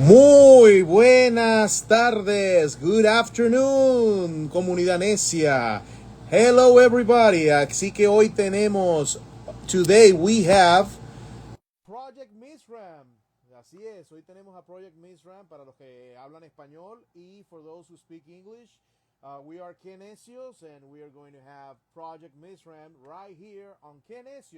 Muy buenas tardes, good afternoon, comunidad necia. Hello everybody, así que hoy today we have Project Mishram. Así es, hoy tenemos a Project Mishram para los que hablan español y for those who speak English. We are quienes, and we are going to have Project Mishram right here on quienes,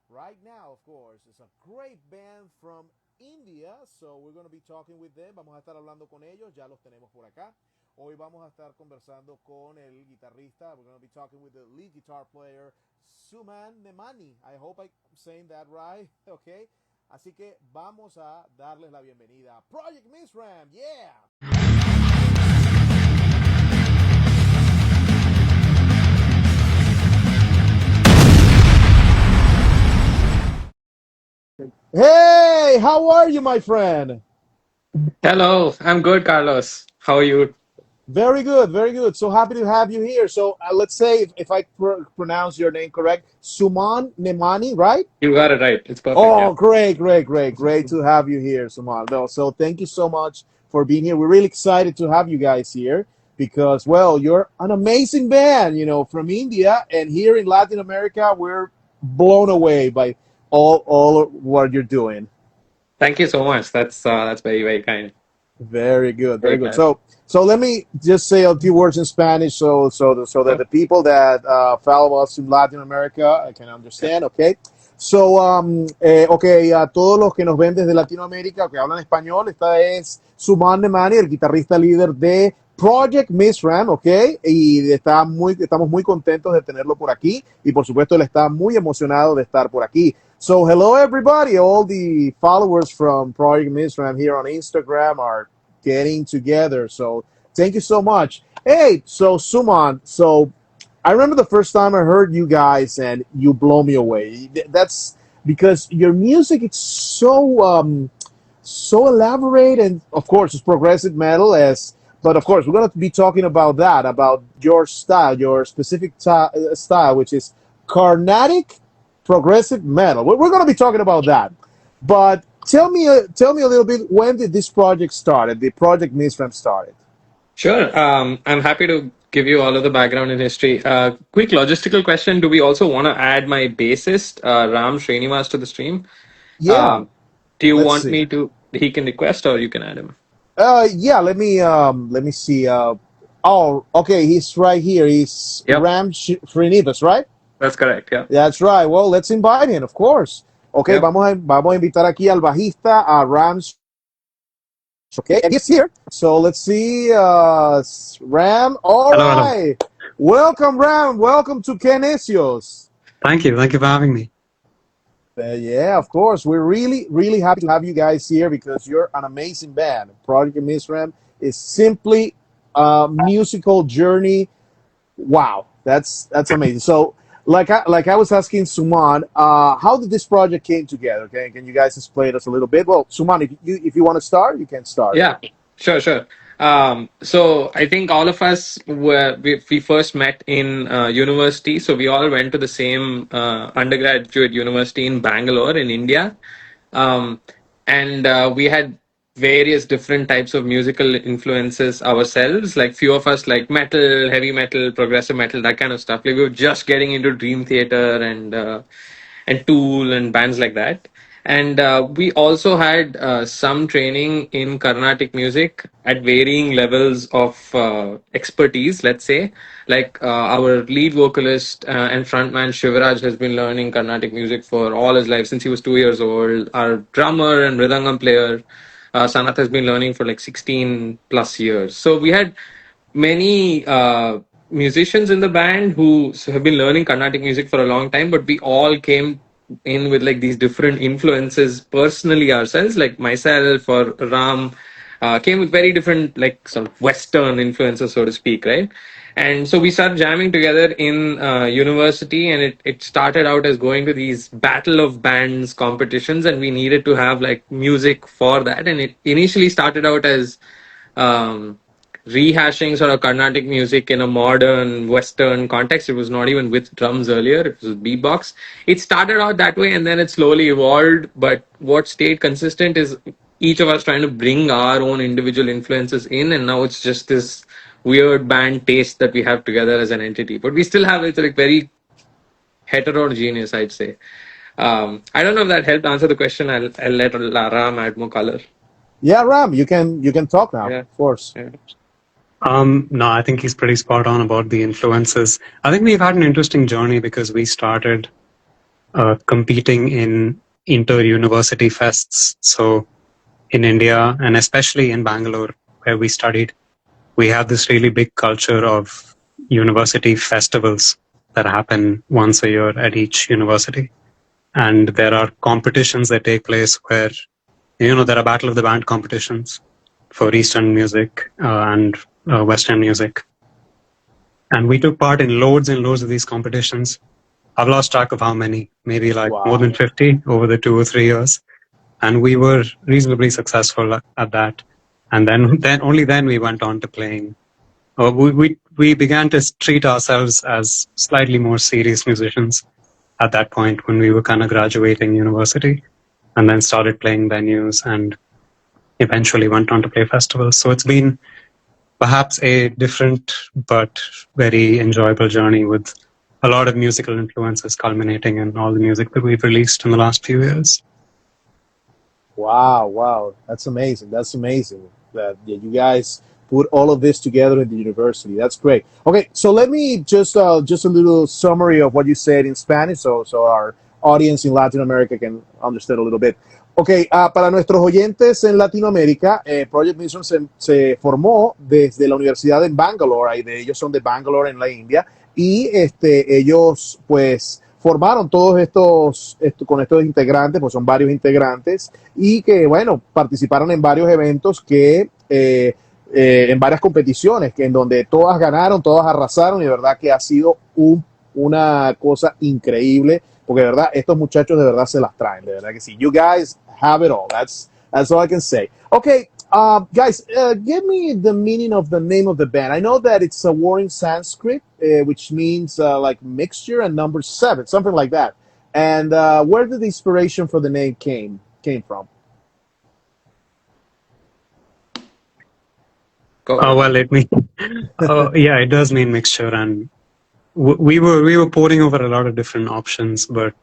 right now, of course. It's a great band from India, so we're going to be talking with them. Vamos a estar hablando con ellos, ya los tenemos por acá. Hoy vamos a estar conversando con el guitarrista. We're going to be talking with the lead guitar player, Summant Nemmani. I hope I'm saying that right, okay? Así que vamos a darles la bienvenida. Project Mishram, yeah! Hey, how are you, my friend? Hello, I'm good, Carlos. How are you? Very good, very good. So happy to have you here. So let's say, if I pronounce your name correct, Suman Nemani, right? You got it right. It's perfect. Yeah. Oh, great to have you here, Suman. No, so thank you so much for being here. We're really excited to have you guys here because, well, you're an amazing band, from India, and here in Latin America, we're blown away by all what you're doing. Thank you so much. That's very, very kind. Very good, very Very good. kind. So let me just say a few words in Spanish, so that Sure. the people that follow us in Latin America can Yeah. understand. Okay. Okay, a todos los que nos ven desde Latinoamérica, que hablan español, esta es Suman Nemani, el guitarrista líder de Project Mishram, ok, y estamos muy contentos de tenerlo por aquí, y por supuesto él está muy emocionado de estar por aquí. So hello everybody, all the followers from Project Mishram here on Instagram are getting together. So thank you so much. Hey, so Suman, so I remember the first time I heard you guys and you blow me away. That's because your music is so elaborate, and of course it's progressive metal as but of course we're going to be talking about that, about your style, your specific style, which is carnatic progressive metal. We're going to be talking about that. But tell me a little bit, when did this project started? The Project Mishram started. Sure. I'm happy to give you all of the background and history. Quick logistical question: do we also want to add my bassist, Ram Srinivas, to the stream? Yeah, Um, do you let's want see. me to? He can request, or you can add him. Yeah, let me see. Oh, okay, he's right here. He's Yep, Srinivas, right? that's correct. Yeah. That's right. Well, let's invite him, of course. Okay, Yep. vamos a invitar aquí al bajista, a Rams. Okay, and he's here. So let's see. Ram. All Hello, hello. right. Welcome, Ram. Welcome to Kenesios. Thank you. Thank you for having me. Yeah, of course. We're really happy to have you guys here because you're an amazing band. Project Mishram is simply a musical journey. Wow, that's amazing. So, like I was asking Suman, how did this project came together? Okay, can you guys explain us a little bit? Well, Suman, if you want to start, you can start. Yeah, sure, sure. So I think all of us we first met in university. So we all went to the same undergraduate university in Bangalore in India, um, and we had various different types of musical influences ourselves. Like few of us like metal, heavy metal, progressive metal, that kind of stuff. Like we were just getting into Dream Theater and Tool and bands like that. And we also had some training in Carnatic music at varying levels of expertise, let's say. Like our lead vocalist and frontman Shivaraj has been learning Carnatic music for all his life since he was 2 years old. Our drummer and mridangam player, Sanath, has been learning for like 16 plus years. So we had many musicians in the band who have been learning Carnatic music for a long time, but we all came in with like these different influences personally ourselves. Like myself or Ram came with very different, like sort of Western influences, so to speak, right? And so we started jamming together in university, and it started out as going to these battle of bands competitions, and we needed to have like music for that. And it initially started out as um, rehashing sort of Carnatic music in a modern Western context. It was not even with drums earlier, it was beatbox. It started out that way and then it slowly evolved. But what stayed consistent is each of us trying to bring our own individual influences in, and now it's just this weird band taste that we have together as an entity. But we still have it's like very heterogeneous, I'd say. I don't know if that helped answer the question. I'll let Ram add more color. Yeah, Ram, you can talk now. Yeah. Of course. Yeah. No, I think he's pretty spot on about the influences. I think we've had an interesting journey because we started competing in inter-university fests. So in India, and especially in Bangalore, where we studied, we have this really big culture of university festivals that happen once a year at each university. And there are competitions that take place where, there are Battle of the Band competitions for Eastern music and Western music. And we took part in loads and loads of these competitions. I've lost track of how many, maybe like more than 50 over the 2 or 3 years. And we were reasonably successful at that. And then only then we went on to playing. We began to treat ourselves as slightly more serious musicians at that point when we were kind of graduating university, and then started playing venues and eventually went on to play festivals. So it's been perhaps a different but very enjoyable journey with a lot of musical influences culminating in all the music that we've released in the last few years. Wow. That's amazing. That you guys put all of this together in the university. That's great. Okay, so let me just a little summary of what you said in Spanish, so our audience in Latin America can understand a little bit. Okay, para nuestros oyentes en Latinoamérica, Project Mishram se formó desde la universidad en Bangalore, y de ellos son de Bangalore en la India, y ellos pues formaron todos con estos integrantes, pues son varios integrantes, y que bueno, participaron en varios eventos en varias competiciones, que en donde todas ganaron, todas arrasaron, y de verdad que ha sido una cosa increíble, porque de verdad estos muchachos de verdad se las traen, de verdad que sí. You guys have it all. That's all I can say. Okay, guys, give me the meaning of the name of the band. I know that it's a word in Sanskrit, which means like mixture and number 7, something like that. And where did the inspiration for the name came from? Well, yeah, it does mean mixture, and we were poring over a lot of different options, but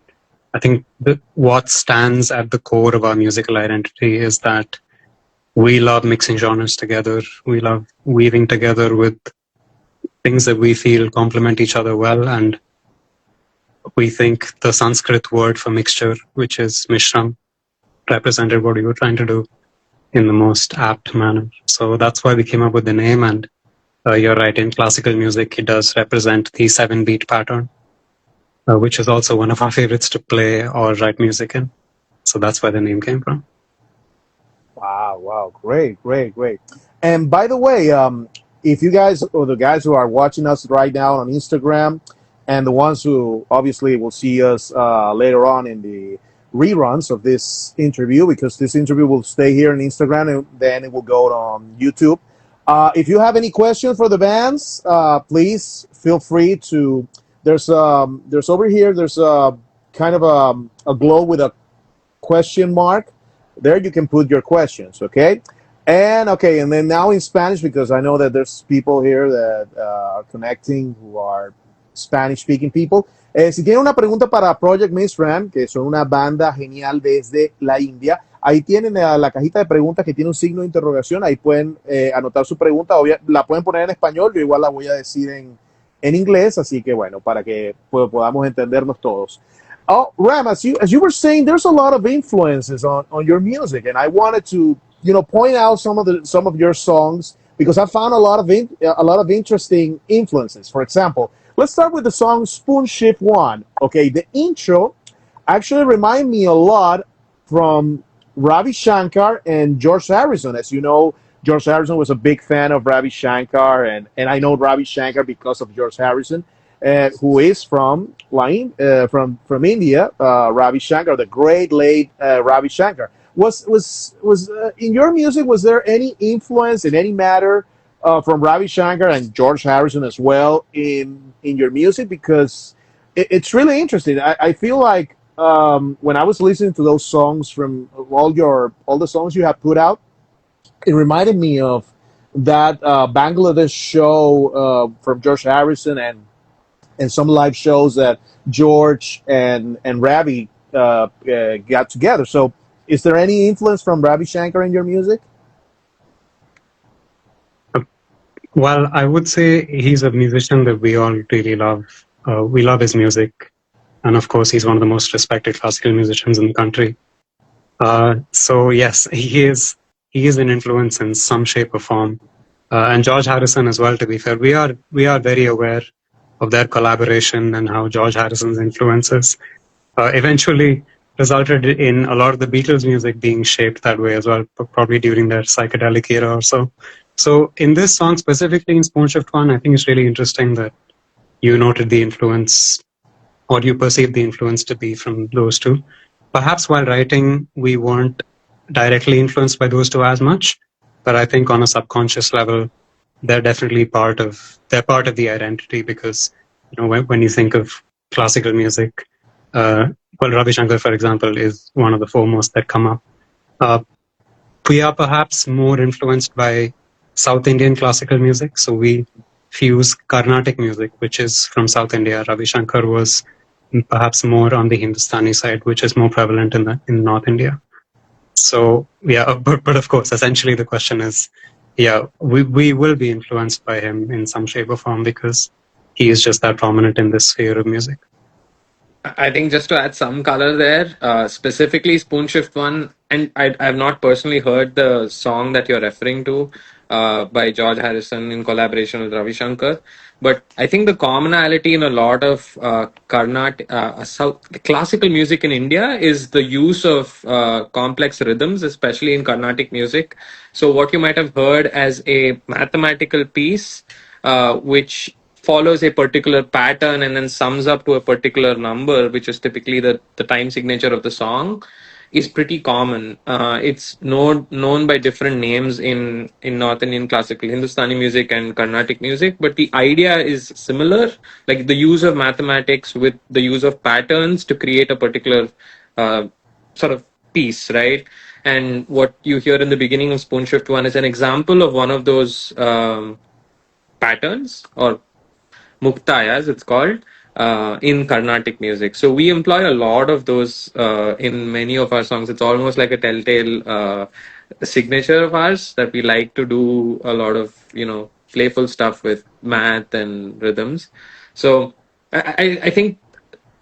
I think what stands at the core of our musical identity is that we love mixing genres together. We love weaving together with things that we feel complement each other well, and we think the Sanskrit word for mixture, which is Mishram, represented what we were trying to do in the most apt manner. So that's why we came up with the name, and you're right, in classical music, it does represent the 7-beat pattern, which is also one of our favorites to play or write music in. So that's where the name came from. Wow. Great. And by the way, if you guys, or the guys who are watching us right now on Instagram, and the ones who obviously will see us later on in the reruns of this interview, because this interview will stay here on Instagram and then it will go on YouTube. If you have any questions for the bands, please feel free to. There's over here. There's a kind of a globe with a question mark. There you can put your questions. Okay, and then now in Spanish, because I know that there's people here that are connecting who are Spanish-speaking people. Si tienen una pregunta para Project Mishram, que son una banda genial desde la India, ahí tienen la cajita de preguntas que tiene un signo de interrogación. Ahí pueden anotar su pregunta. La pueden poner en español, yo igual la voy a decir en inglés, así que bueno, para que podamos entendernos todos. Oh, Ram, as you were saying, there's a lot of influences on your music, and I wanted to point out some of your songs, because I found a lot of interesting influences. For example, let's start with the song Spoon Shift 1. Okay, the intro actually reminds me a lot from Ravi Shankar and George Harrison. As you know, George Harrison was a big fan of Ravi Shankar, and I know Ravi Shankar because of George Harrison, who is from India. Ravi Shankar, the great late Ravi Shankar. Was in your music, was there any influence in any matter from Ravi Shankar and George Harrison as well in your music? Because it's really interesting. I feel like when I was listening to those songs from all the songs you have put out, it reminded me of that Bangladesh show from George Harrison and some live shows that George and Ravi got together. So, is there any influence from Ravi Shankar in your music? Well, I would say he's a musician that we all really love. We love his music. And of course, he's one of the most respected classical musicians in the country. So yes, he is an influence in some shape or form. And George Harrison as well, to be fair. We are very aware of their collaboration and how George Harrison's influences eventually resulted in a lot of the Beatles music being shaped that way as well, probably during their psychedelic era or so. So in this song, specifically in Spoon Shift 1, I think it's really interesting that you noted the influence, or you perceived the influence to be from those two. Perhaps while writing, we weren't directly influenced by those two as much, but I think on a subconscious level, they're definitely part of the identity, because when you think of classical music, well, Ravi Shankar, for example, is one of the foremost that come up. We are perhaps more influenced by South Indian classical music, so we fuse Carnatic music, which is from South India. Ravi Shankar was perhaps more on the Hindustani side, which is more prevalent in North India. So yeah, but of course, essentially the question is, yeah, we will be influenced by him in some shape or form because he is just that prominent in this sphere of music. I think just to add some color there, specifically Spoon Shift 1, and I have not personally heard the song that you're referring to by George Harrison in collaboration with Ravi Shankar, but I think the commonality in a lot of classical music in India is the use of complex rhythms, especially in Carnatic music. So what you might have heard as a mathematical piece, which follows a particular pattern and then sums up to a particular number, which is typically the time signature of the song, is pretty common. It's known by different names in North Indian classical Hindustani music and Carnatic music, but the idea is similar, like the use of mathematics with the use of patterns to create a particular sort of piece, right? And what you hear in the beginning of Spoon Shift 1 is an example of one of those patterns, or mukta as it's called, in Carnatic music. So we employ a lot of those in many of our songs. It's almost like a telltale signature of ours that we like to do a lot of playful stuff with math and rhythms. So I think,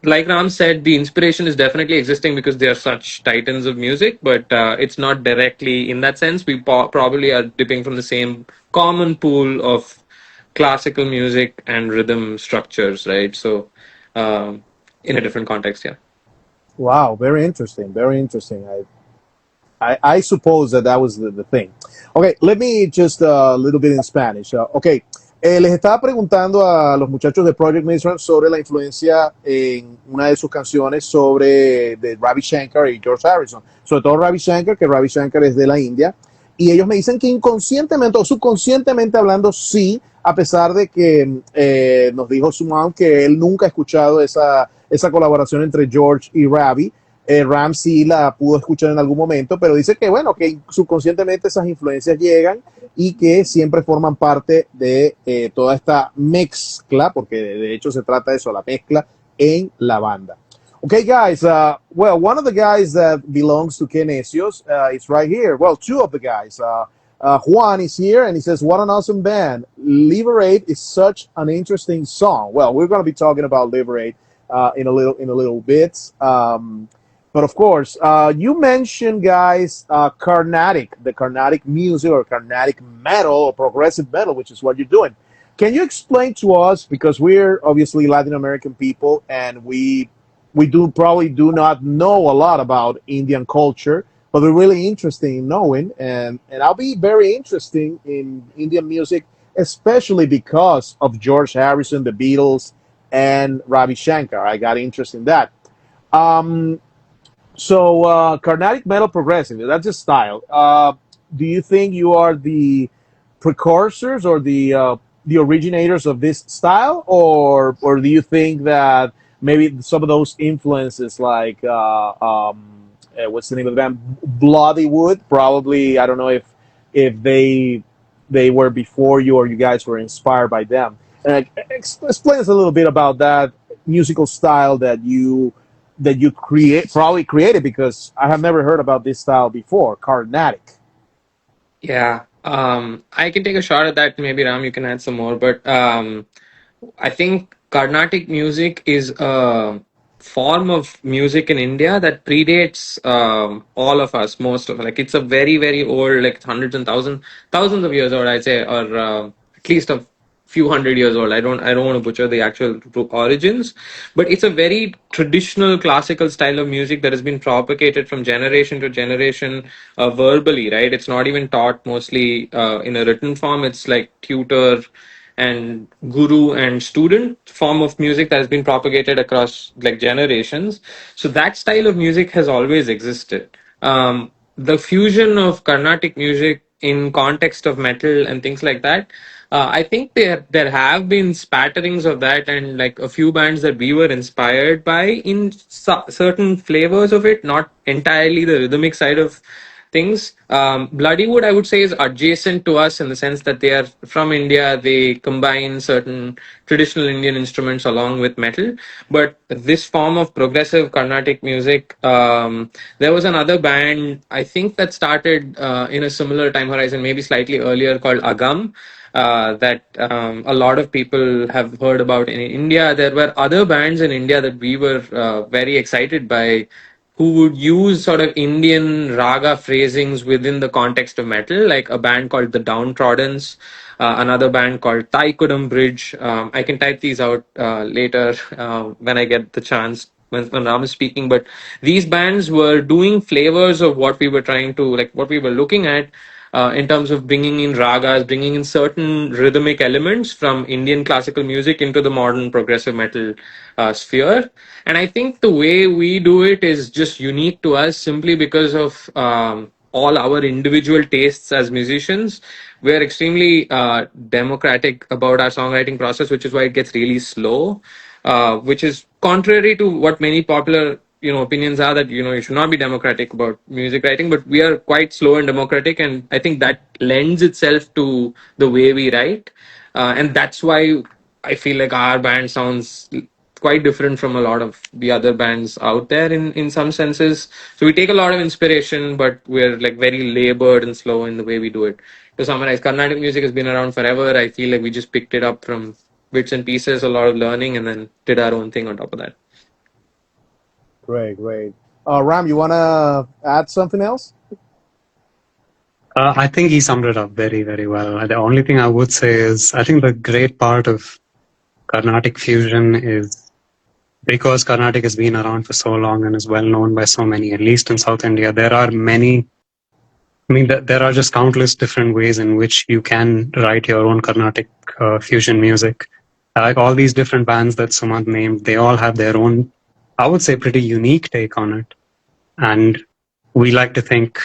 like Ram said, the inspiration is definitely existing because they are such titans of music, but it's not directly in that sense. We probably are dipping from the same common pool of classical music and rhythm structures, right? So, in a different context, yeah. Wow, very interesting. Very interesting. I suppose that was the thing. Okay, let me just a little bit in Spanish. Okay, les estaba preguntando a los muchachos de Project Mishram sobre la influencia en una de sus canciones sobre de Ravi Shankar y George Harrison. Sobre todo Ravi Shankar, que Ravi Shankar es de la India. Y ellos me dicen que inconscientemente o subconscientemente hablando, sí, a pesar de que nos dijo Summant que él nunca ha escuchado esa colaboración entre George y Ravi. Ram sí la pudo escuchar en algún momento, pero dice que bueno, que subconscientemente esas influencias llegan y que siempre forman parte de toda esta mezcla, porque de hecho se trata de eso, la mezcla en la banda. Okay, guys, well, one of the guys that belongs to quienes is right here. Well, two of the guys. Juan is here and he says, what an awesome band. Liberate is such an interesting song. Well, we're going to be talking about Liberate in a little bit. But of course, you mentioned, guys, the Carnatic music or Carnatic metal or progressive metal, which is what you're doing. Can you explain to us, because we're obviously Latin American people and we probably do not know a lot about Indian culture, but we're really interested in knowing, and I'll be very interested in Indian music, especially because of George Harrison, the Beatles, and Ravi Shankar. I got interested in that. So Carnatic metal progressive, that's a style. Do you think you are the precursors or the originators of this style, or do you think that maybe some of those influences like what's the name of the band? Bloody Wood. Probably, I don't know if they were before you or you guys were inspired by them. Explain us a little bit about that musical style that you created, because I have never heard about this style before, carnatic. Yeah. I can take a shot at that. Maybe Ram, you can add some more. But I think Carnatic music is a form of music in India that predates all of us, most of like it's a very very old, like hundreds and thousands of years old, I'd say, or at least a few hundred years old. I don't want to butcher the actual origins, but it's a very traditional classical style of music that has been propagated from generation to generation verbally, right? It's not even taught mostly in a written form. It's like tutor and guru and student form of music that has been propagated across like generations. So that style of music has always existed. The fusion of Carnatic music in context of metal and things like that, I think there have been spatterings of that, and like a few bands that we were inspired by in certain flavors of it, not entirely the rhythmic side of things. Bloodywood, I would say, is adjacent to us in the sense that they are from India. They combine certain traditional Indian instruments along with metal. But this form of progressive Carnatic music, there was another band, I think, that started in a similar time horizon, maybe slightly earlier, called Agam. That a lot of people have heard about in India. There were other bands in India that we were very excited by, who would use sort of Indian raga phrasings within the context of metal, like a band called the Downtrodden's, another band called Taikudam Bridge. I can type these out later when I get the chance when Ram is speaking. But these bands were doing flavors of what we were trying to, like what we were looking at in terms of bringing in ragas, bringing in certain rhythmic elements from Indian classical music into the modern progressive metal sphere. And I think the way we do it is just unique to us simply because of all our individual tastes as musicians. We're extremely democratic about our songwriting process, which is why it gets really slow, which is contrary to what many popular opinions are, that you should not be democratic about music writing. But we are quite slow and democratic, and I think that lends itself to the way we write, and that's why I feel like our band sounds quite different from a lot of the other bands out there in some senses. So we take a lot of inspiration, but we're like very labored and slow in the way we do it. To summarize, Carnatic music has been around forever. I feel like we just picked it up from bits and pieces, a lot of learning, and then did our own thing on top of that. Great, great. Ram, you want to add something else? I think he summed it up very, very well. The only thing I would say is I think the great part of Carnatic fusion is because Carnatic has been around for so long and is well known by so many, at least in South India, there are many, there are just countless different ways in which you can write your own Carnatic fusion music. Like all these different bands that Sumant named, they all have their own, I would say, pretty unique take on it. And we like to think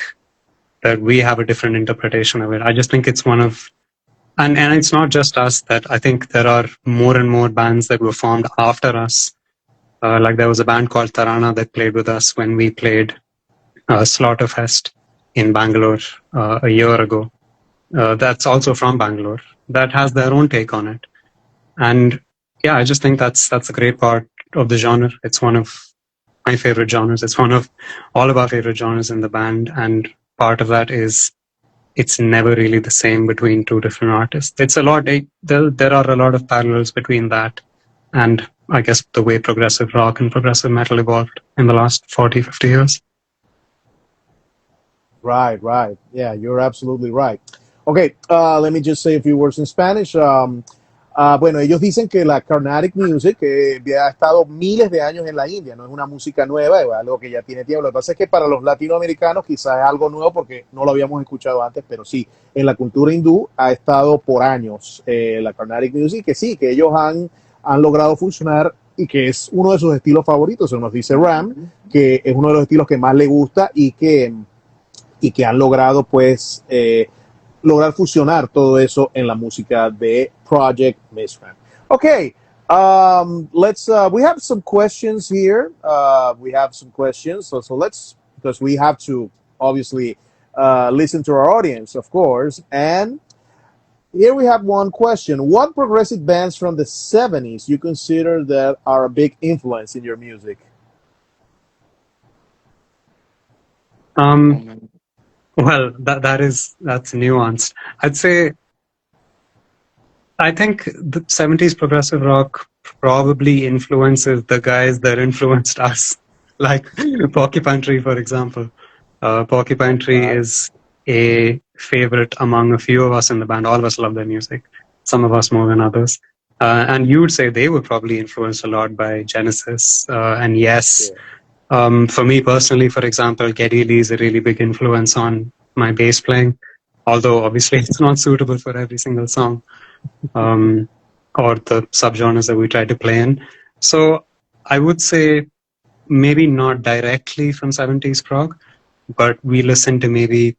that we have a different interpretation of it. I just think it's one of, and it's not just us, that I think there are more and more bands that were formed after us. Like there was a band called Tarana that played with us when we played Slaughterfest in Bangalore a year ago. That's also from Bangalore. That has their own take on it. And yeah, I just think that's a great part of the genre. It's one of my favorite genres. It's one of all of our favorite genres in the band. And part of that is it's never really the same between two different artists. It's a lot, there are a lot of parallels between that and I guess the way progressive rock and progressive metal evolved in the last 40, 50 years. Right, right. Yeah, you're absolutely right. Okay, let me just say a few words in Spanish. Bueno, ellos dicen que la Carnatic Music ha estado miles de años en la India, no es una música nueva, es algo que ya tiene tiempo. Lo que pasa es que para los latinoamericanos quizás es algo nuevo porque no lo habíamos escuchado antes, pero sí, en la cultura hindú ha estado por años la Carnatic Music, que sí, que ellos han logrado fusionar y que es uno de sus estilos favoritos. Se nos dice Ram, que es uno de los estilos que más le gusta y que han logrado pues lograr fusionar todo eso en la música de Project Mishram. Okay, Let's. We have some questions here. We have some questions. So let's, because we have to obviously listen to our audience, of course. And here we have one question: what progressive bands from the '70s you consider that are a big influence in your music? Um, well, that's nuanced. I'd say I think the 70s progressive rock probably influences the guys that influenced us, like Porcupine Tree, for example. Porcupine Tree Right. is a favorite among a few of us in the band. All of us love their music, some of us more than others. And you would say they were probably influenced a lot by Genesis. And yes, Yeah. for me personally, for example, Geddy Lee is a really big influence on my bass playing, although obviously it's not suitable for every single song um, or the subgenres that we try to play in. So I would say maybe not directly from 70s prog, but we listen to maybe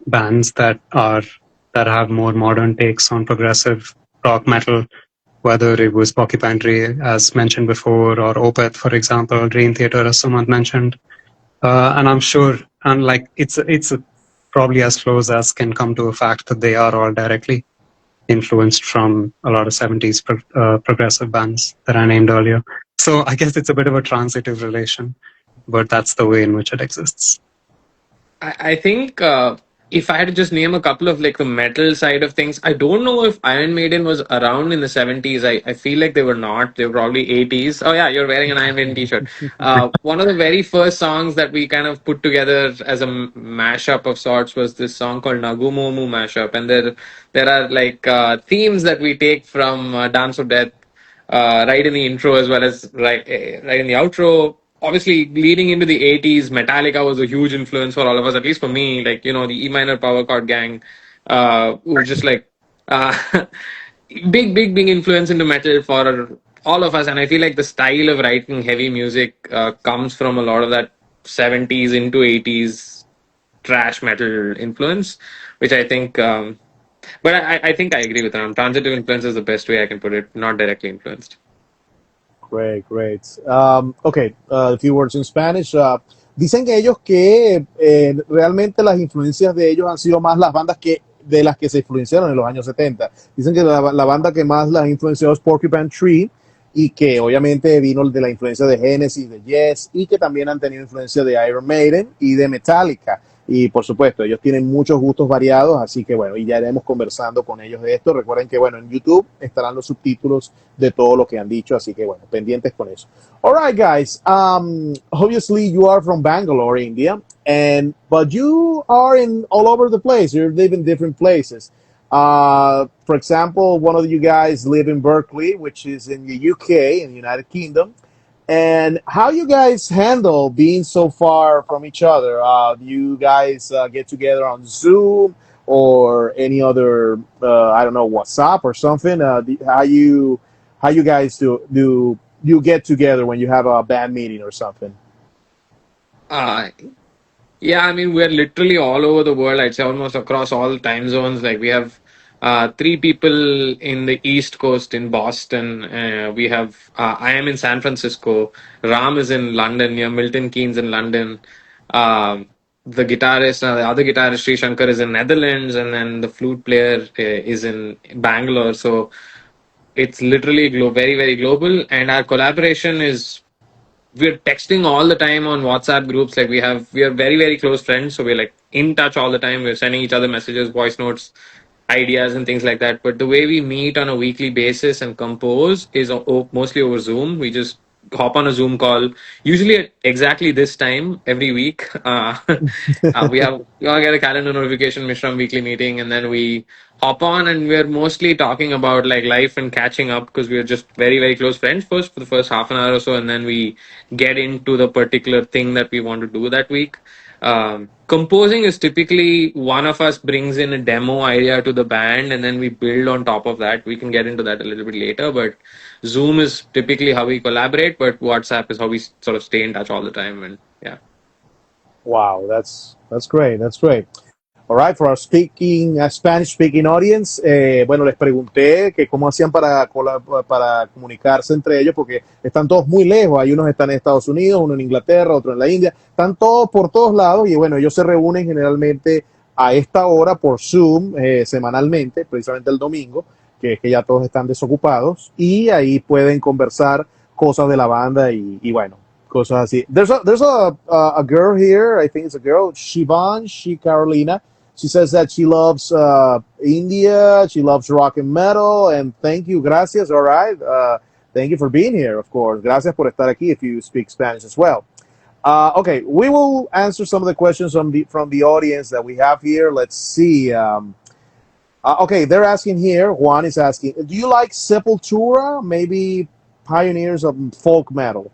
bands that have more modern takes on progressive rock metal, whether it was Porcupine Tree, as mentioned before, or Opeth, for example, Dream Theater, as someone mentioned. And I'm sure, and like it's probably as close as can come to a fact that they are all directly influenced from a lot of 70s progressive bands that I named earlier. So I guess it's a bit of a transitive relation, but that's the way in which it exists. I think if I had to just name a couple of like the metal side of things, I don't know if Iron Maiden was around in the 70s. I feel like they were not. They were probably 80s. Oh, yeah, you're wearing an Iron Maiden t shirt. One of the very first songs that we kind of put together as a mashup of sorts was this song called Nagumomu Mashup. And there are like themes that we take from Dance of Death right in the intro as well as right in the outro. Obviously, leading into the 80s, Metallica was a huge influence for all of us, at least for me. Like, the E minor power chord gang were just like uh, big influence into metal for all of us. And I feel like the style of writing heavy music comes from a lot of that 70s into 80s trash metal influence, which I think. But I think I agree with Ram. Transitive influence is the best way I can put it, not directly influenced. Great, great. Okay, a few words in Spanish. Dicen que ellos que realmente las influencias de ellos han sido más las bandas que de las que se influenciaron en los años 70. Dicen que la banda que más las influenció es Porcupine Tree y que obviamente vino de la influencia de Genesis, de Yes y que también han tenido influencia de Iron Maiden y de Metallica. Y por supuesto, ellos tienen muchos gustos variados, así que bueno, y ya iremos conversando con ellos de esto. Recuerden que bueno, en YouTube estarán los subtítulos de todo lo que han dicho, así que bueno, pendientes con eso. All right, guys. Obviously, you are from Bangalore, India, but you are in all over the place. You live in different places. For example, one of you guys live in Berkeley, which is in the UK, in the United Kingdom. And how you guys handle being so far from each other? Do you guys get together on Zoom or any other, I don't know, WhatsApp or something? How you guys do you get together when you have a band meeting or something? Uh, Yeah, I mean, we're literally all over the world. I'd say almost across all time zones. Like we have three people in the East Coast in Boston. We have I am in San Francisco. Ram is in London. Milton Keynes in London. The guitarist, the other guitarist, Sri Shankar, is in Netherlands, and then the flute player is in Bangalore. So it's literally very very global, and our collaboration is we're texting all the time on WhatsApp groups. Like we are very, very close friends. So we're like in touch all the time. We're sending each other messages, voice notes, ideas and things like that. But the way we meet on a weekly basis and compose is mostly over Zoom. We just hop on a Zoom call, usually at exactly this time every week. We all get a calendar notification, Mishram weekly meeting, and then we hop on and we're mostly talking about like life and catching up because we're just very, very close friends first for the first half an hour or so, and then we get into the particular thing that we want to do that week. Composing is typically one of us brings in a demo idea to the band and then we build on top of that. We can get into that a little bit later, but Zoom is typically how we collaborate, but WhatsApp is how we sort of stay in touch all the time. And yeah. Wow, that's great. That's great. All right, for our Spanish-speaking audience, bueno, les pregunté que cómo hacían para comunicarse entre ellos, porque están todos muy lejos. Hay unos están en Estados Unidos, uno en Inglaterra, otro en la India. Están todos por todos lados y bueno, ellos se reúnen generalmente a esta hora por Zoom semanalmente, precisamente el domingo, que es que ya todos están desocupados y ahí pueden conversar cosas de la banda y bueno, cosas así. There's a girl here, I think it's a girl, Shivan Carolina. She says that she loves India, she loves rock and metal, and thank you, gracias, all right. Thank you for being here, of course. Gracias por estar aquí if you speak Spanish as well. Okay, we will answer some of the questions from the audience that we have here. Let's see. Okay, they're asking here, Juan is asking, do you like Sepultura, maybe pioneers of folk metal?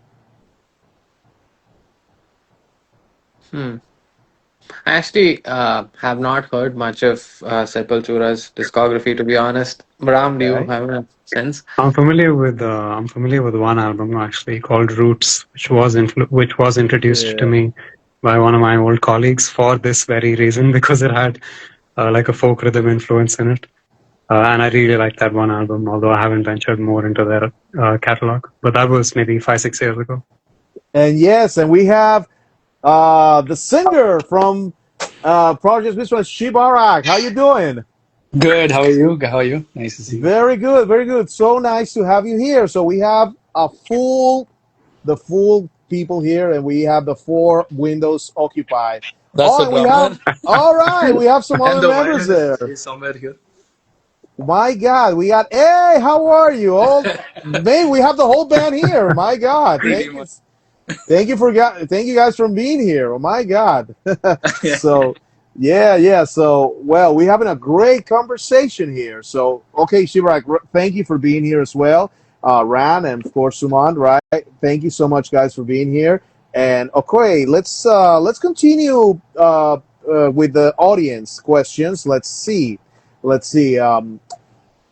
I actually have not heard much of Sepultura's discography, to be honest. Bram, do you Okay. have a sense? I'm familiar with one album actually called Roots, which was introduced to Yeah. me by one of my old colleagues for this very reason, because it had like a folk rhythm influence in it. And I really like that one album, although I haven't ventured more into their catalog. But that was maybe 5-6 years ago. And yes, and we have the singer from Project Mishram, Shivaraj. How you doing? Good. How are you? How are you? Nice to see you. Very good, very good. So nice to have you here. So we have the full people here, and we have the 4 windows occupied. That's the drummer. All right, we have some And other the members violinist there. is somewhere here. My God, we got. Hey, how are you? Oh, man, we have the whole band here. My God, Pretty thank you. much. Thank you guys for being here. Oh my God. Yeah. So yeah. So well, we're having a great conversation here. So okay, Shivarak, thank you for being here as well. Ran and of course Sumant, right? Thank you so much, guys, for being here. And okay, let's continue with the audience questions. Let's see.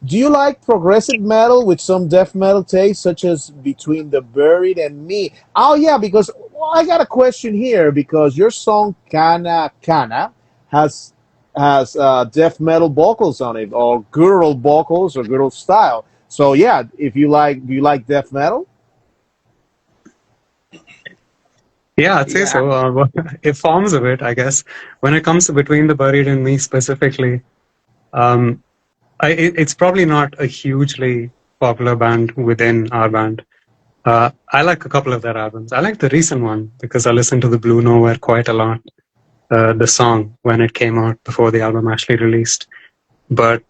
Do you like progressive metal with some death metal taste, such as Between the Buried and Me? Oh yeah, because well, I got a question here because your song Kana Kana has death metal vocals on it, or guttural vocals or guttural style. So yeah, if you like, do you like death metal? Yeah, I'd say so. It forms a bit, I guess. When it comes to Between the Buried and Me specifically, it's probably not a hugely popular band within our band. I like a couple of their albums. I like the recent one because I listened to the Blue Nowhere quite a lot. The song when it came out before the album actually released. But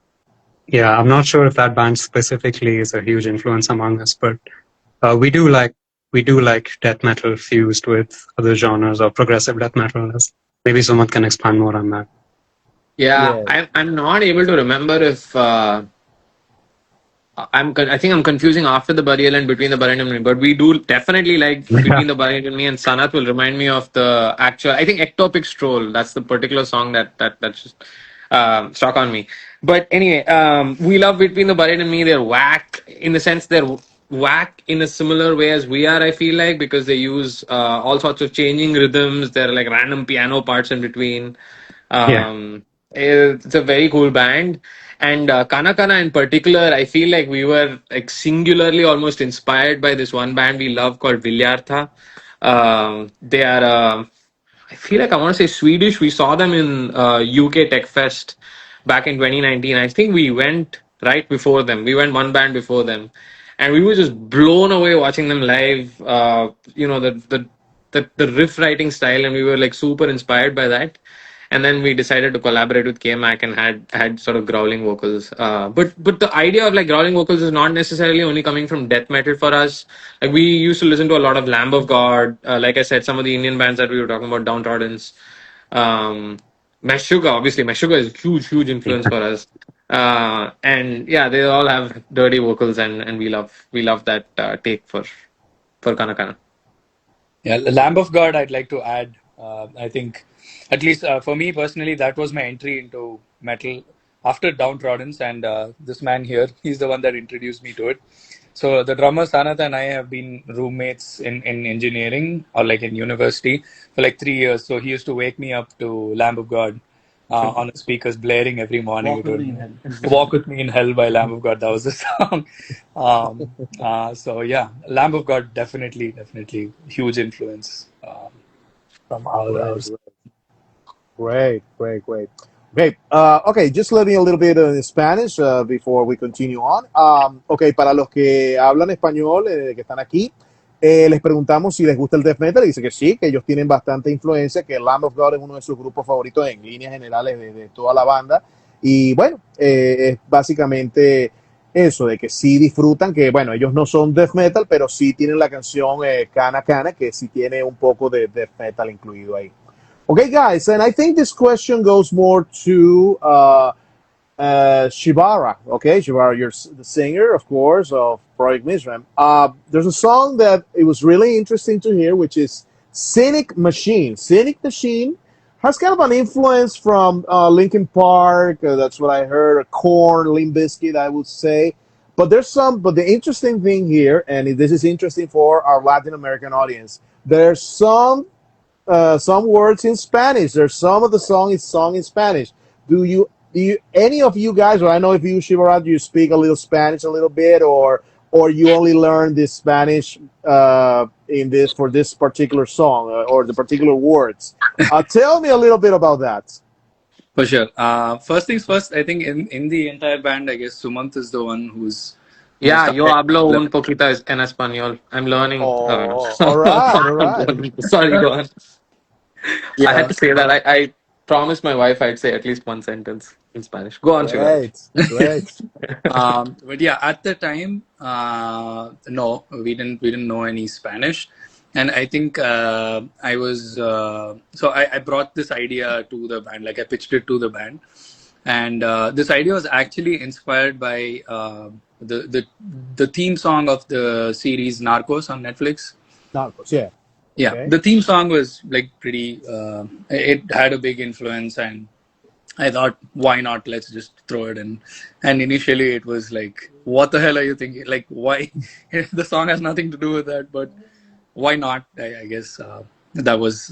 yeah, I'm not sure if that band specifically is a huge influence among us. But we do like death metal fused with other genres or progressive death metal. Maybe someone can expand more on that. Yeah, Yeah. I'm not able to remember if I think I'm confusing After the Burial and Between the Burial and Me, but we do definitely like Between the Burial and Me, and Sanat will remind me of the actual. I think Ectopic Stroll. That's the particular song that just struck on me. But anyway, we love Between the Burial and Me. They're whack in the sense they're whack in a similar way as we are. I feel like because they use all sorts of changing rhythms. There are like random piano parts in between. It's a very cool band. And Kana Kana in particular, I feel like we were like singularly almost inspired by this one band we love called Vilyartha. They are, I feel like I want to say Swedish. We saw them in UK Tech Fest back in 2019. I think we went right before them. We went one band before them. And we were just blown away watching them live. The riff writing style, and we were like super inspired by that. And then we decided to collaborate with K-Mac and had sort of growling vocals. But the idea of like growling vocals is not necessarily only coming from death metal for us. Like we used to listen to a lot of Lamb of God. Like I said, some of the Indian bands that we were talking about, Downtrodden's. Meshuggah, obviously, Meshuggah is a huge influence for us. And yeah, they all have dirty vocals, and we love that take for Kana Kana. Yeah, Lamb of God, I'd like to add. I think, at least for me personally, that was my entry into metal after Downtrodden's, and this man here, he's the one that introduced me to it. So the drummer Sanat and I have been roommates in engineering or like in university for like 3 years. So he used to wake me up to Lamb of God on the speakers, blaring every morning. Walk with me in hell by Lamb of God. That was the song. So yeah, Lamb of God definitely huge influence from our. Great, great, great, great. Okay, okay, just let me a little bit in Spanish before we continue on. Okay, para los que hablan español, que están aquí, les preguntamos si les gusta el death metal y dice que sí, que ellos tienen bastante influencia, que Lamb of God es uno de sus grupos favoritos en líneas generales de toda la banda. Y bueno, es básicamente eso, de que sí disfrutan, que bueno, ellos no son death metal, pero sí tienen la canción Cana Cana, que sí tiene un poco de death metal incluido ahí. Okay, guys, and I think this question goes more to Shivara. Okay, Shivara, you're the singer, of course, of Project Mishram. There's a song that it was really interesting to hear, which is Cynic Machine. Cynic Machine has kind of an influence from Linkin Park. That's what I heard. Korn, Limp Bizkit, I would say. But but the interesting thing here, and this is interesting for our Latin American audience, there's some words in Spanish. There's some of the song is sung in Spanish. Any of you guys, or I know if you, Shivaraj, you speak a little Spanish a little bit, or you only learn this Spanish in this for this particular song or the particular words. Tell me a little bit about that. For sure. First things first, I think in the entire band, I guess Sumant is the one who's Yeah, yo started. hablo un poquito en español. I'm learning. Oh, all right, all right. Sorry, go on. I had Yeah. to say that. I promised my wife I'd say at least one sentence in Spanish. Go on, Shivaraj. Great, great. But yeah, at the time, no, we didn't know any Spanish, and I think I was so I brought this idea to the band, like I pitched it to the band, and this idea was actually inspired by the theme song of the series Narcos on Netflix. Narcos, yeah. Yeah, Okay. the theme song was like pretty. It had a big influence, and I thought, why not? Let's just throw it in. And initially, it was like, what the hell are you thinking? Like, why? The song has nothing to do with that, but why not? I guess that was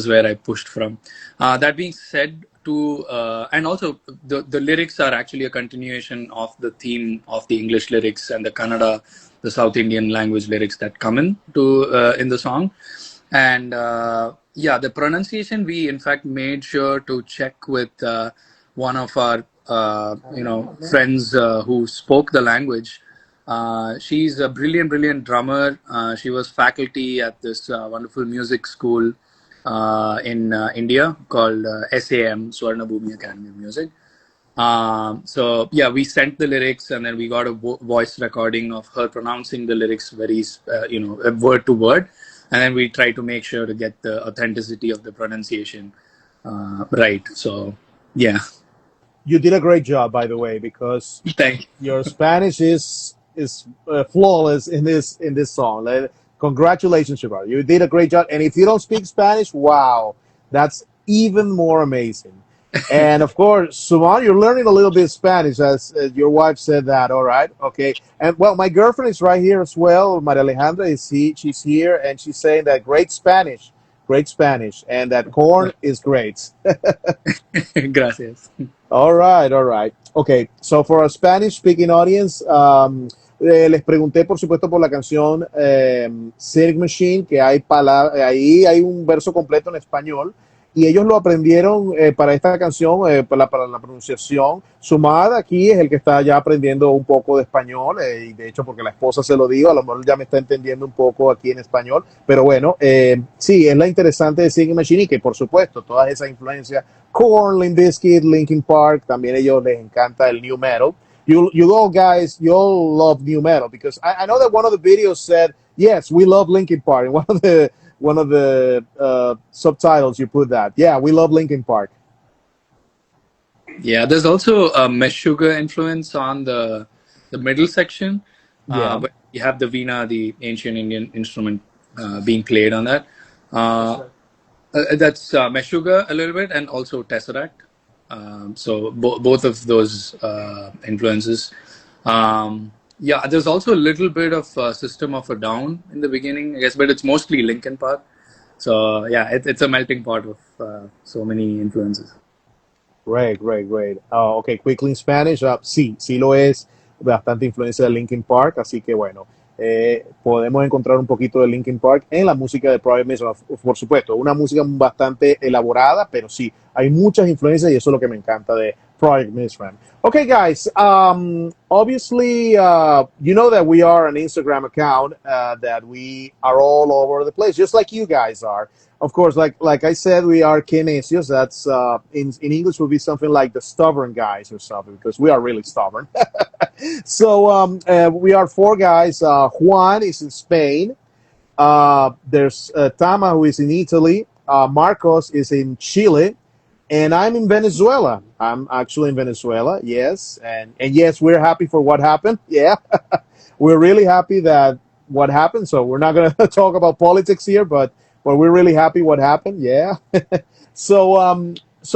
where I pushed from. That being said, and also the lyrics are actually a continuation of the theme of the English lyrics and the Kannada, the South Indian language lyrics that come in the song. And yeah, the pronunciation, we in fact made sure to check with one of our friends who spoke the language. She's a brilliant drummer. She was faculty at this wonderful music school in India called SAM, Swarna Bhumi Academy of Music. So yeah, we sent the lyrics, and then we got a voice recording of her pronouncing the lyrics very, word to word, and then we try to make sure to get the authenticity of the pronunciation right. So yeah, You did a great job, by the way, because thank your Spanish is flawless in this song. Congratulations, Shivar. You did a great job. And if you don't speak Spanish, wow, that's even more amazing. And of course, Suman, you're learning a little bit of Spanish, as your wife said that. All right, okay. And well, my girlfriend is right here as well. Maria Alejandra she's here, and she's saying that great Spanish, and that corn is great. you. Gracias. All right, all right. Okay, so for a Spanish-speaking audience, les pregunté, por supuesto, por la canción Cynic Machine, que ahí hay un verso completo en español, y ellos lo aprendieron para esta canción, para la pronunciación. Sumada aquí es el que está ya aprendiendo un poco de español, y de hecho porque la esposa se lo dijo, a lo mejor ya me está entendiendo un poco aquí en español, pero bueno, sí, es la interesante de Cynic Machine y que por supuesto todas esas influencias, Korn, Limp Bizkit, Linkin Park, también a ellos les encanta el new metal. You all guys, you all love new metal because I know that one of the videos said, yes, we love Linkin Park, and one of the subtitles you put that. Yeah, we love Linkin Park. Yeah, there's also a Meshuggah influence on the middle section. Yeah. But you have the veena, the ancient Indian instrument, being played on that. That's Meshuggah a little bit, and also Tesseract. So both of those influences. Yeah, there's also a little bit of System of a Down in the beginning, I guess, but it's mostly Linkin Park. So yeah, it's a melting pot of so many influences. Great, great, great. Okay, quickly in Spanish. Sí, sí lo es. Bastante influencia de Linkin Park, así que bueno, podemos encontrar un poquito de Linkin Park en la música de Project Mishram, por supuesto. Una música bastante elaborada, pero sí, hay muchas influencias y eso es lo que me encanta de Project Mishram. Okay, guys. Obviously, you know that we are an Instagram account that we are all over the place, just like you guys are. Of course, like I said, we are quienes. That's in English would be something like the stubborn guys or something because we are really stubborn. So we are four guys. Juan is in Spain. There's Tama who is in Italy. Marcos is in Chile, and I'm in Venezuela. I'm actually in Venezuela. Yes, and yes, we're happy for what happened. Yeah, we're really happy that what happened. So we're not gonna talk about politics here, but we're really happy what happened. Yeah. So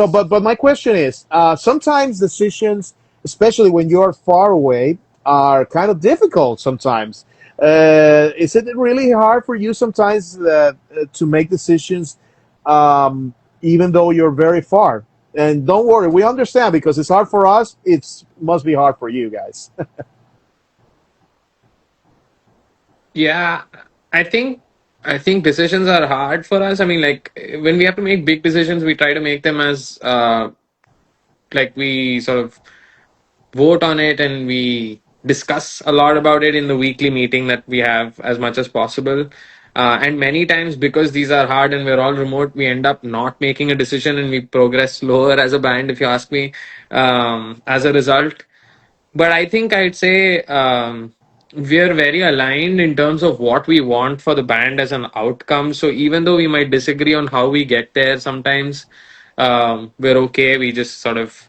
but my question is, sometimes decisions, especially when you're far away, are kind of difficult sometimes. Is it really hard for you sometimes to make decisions, even though you're very far? And don't worry, we understand because it's hard for us. It must be hard for you guys. Yeah, I think I think decisions are hard for us. I mean, like when we have to make big decisions, we try to make them as like we sort of vote on it and we discuss a lot about it in the weekly meeting that we have as much as possible. And many times, because these are hard and we're all remote, we end up not making a decision and we progress slower as a band, if you ask me, as a result. But I think I'd say we're very aligned in terms of what we want for the band as an outcome. So even though we might disagree on how we get there sometimes, we're okay. We just sort of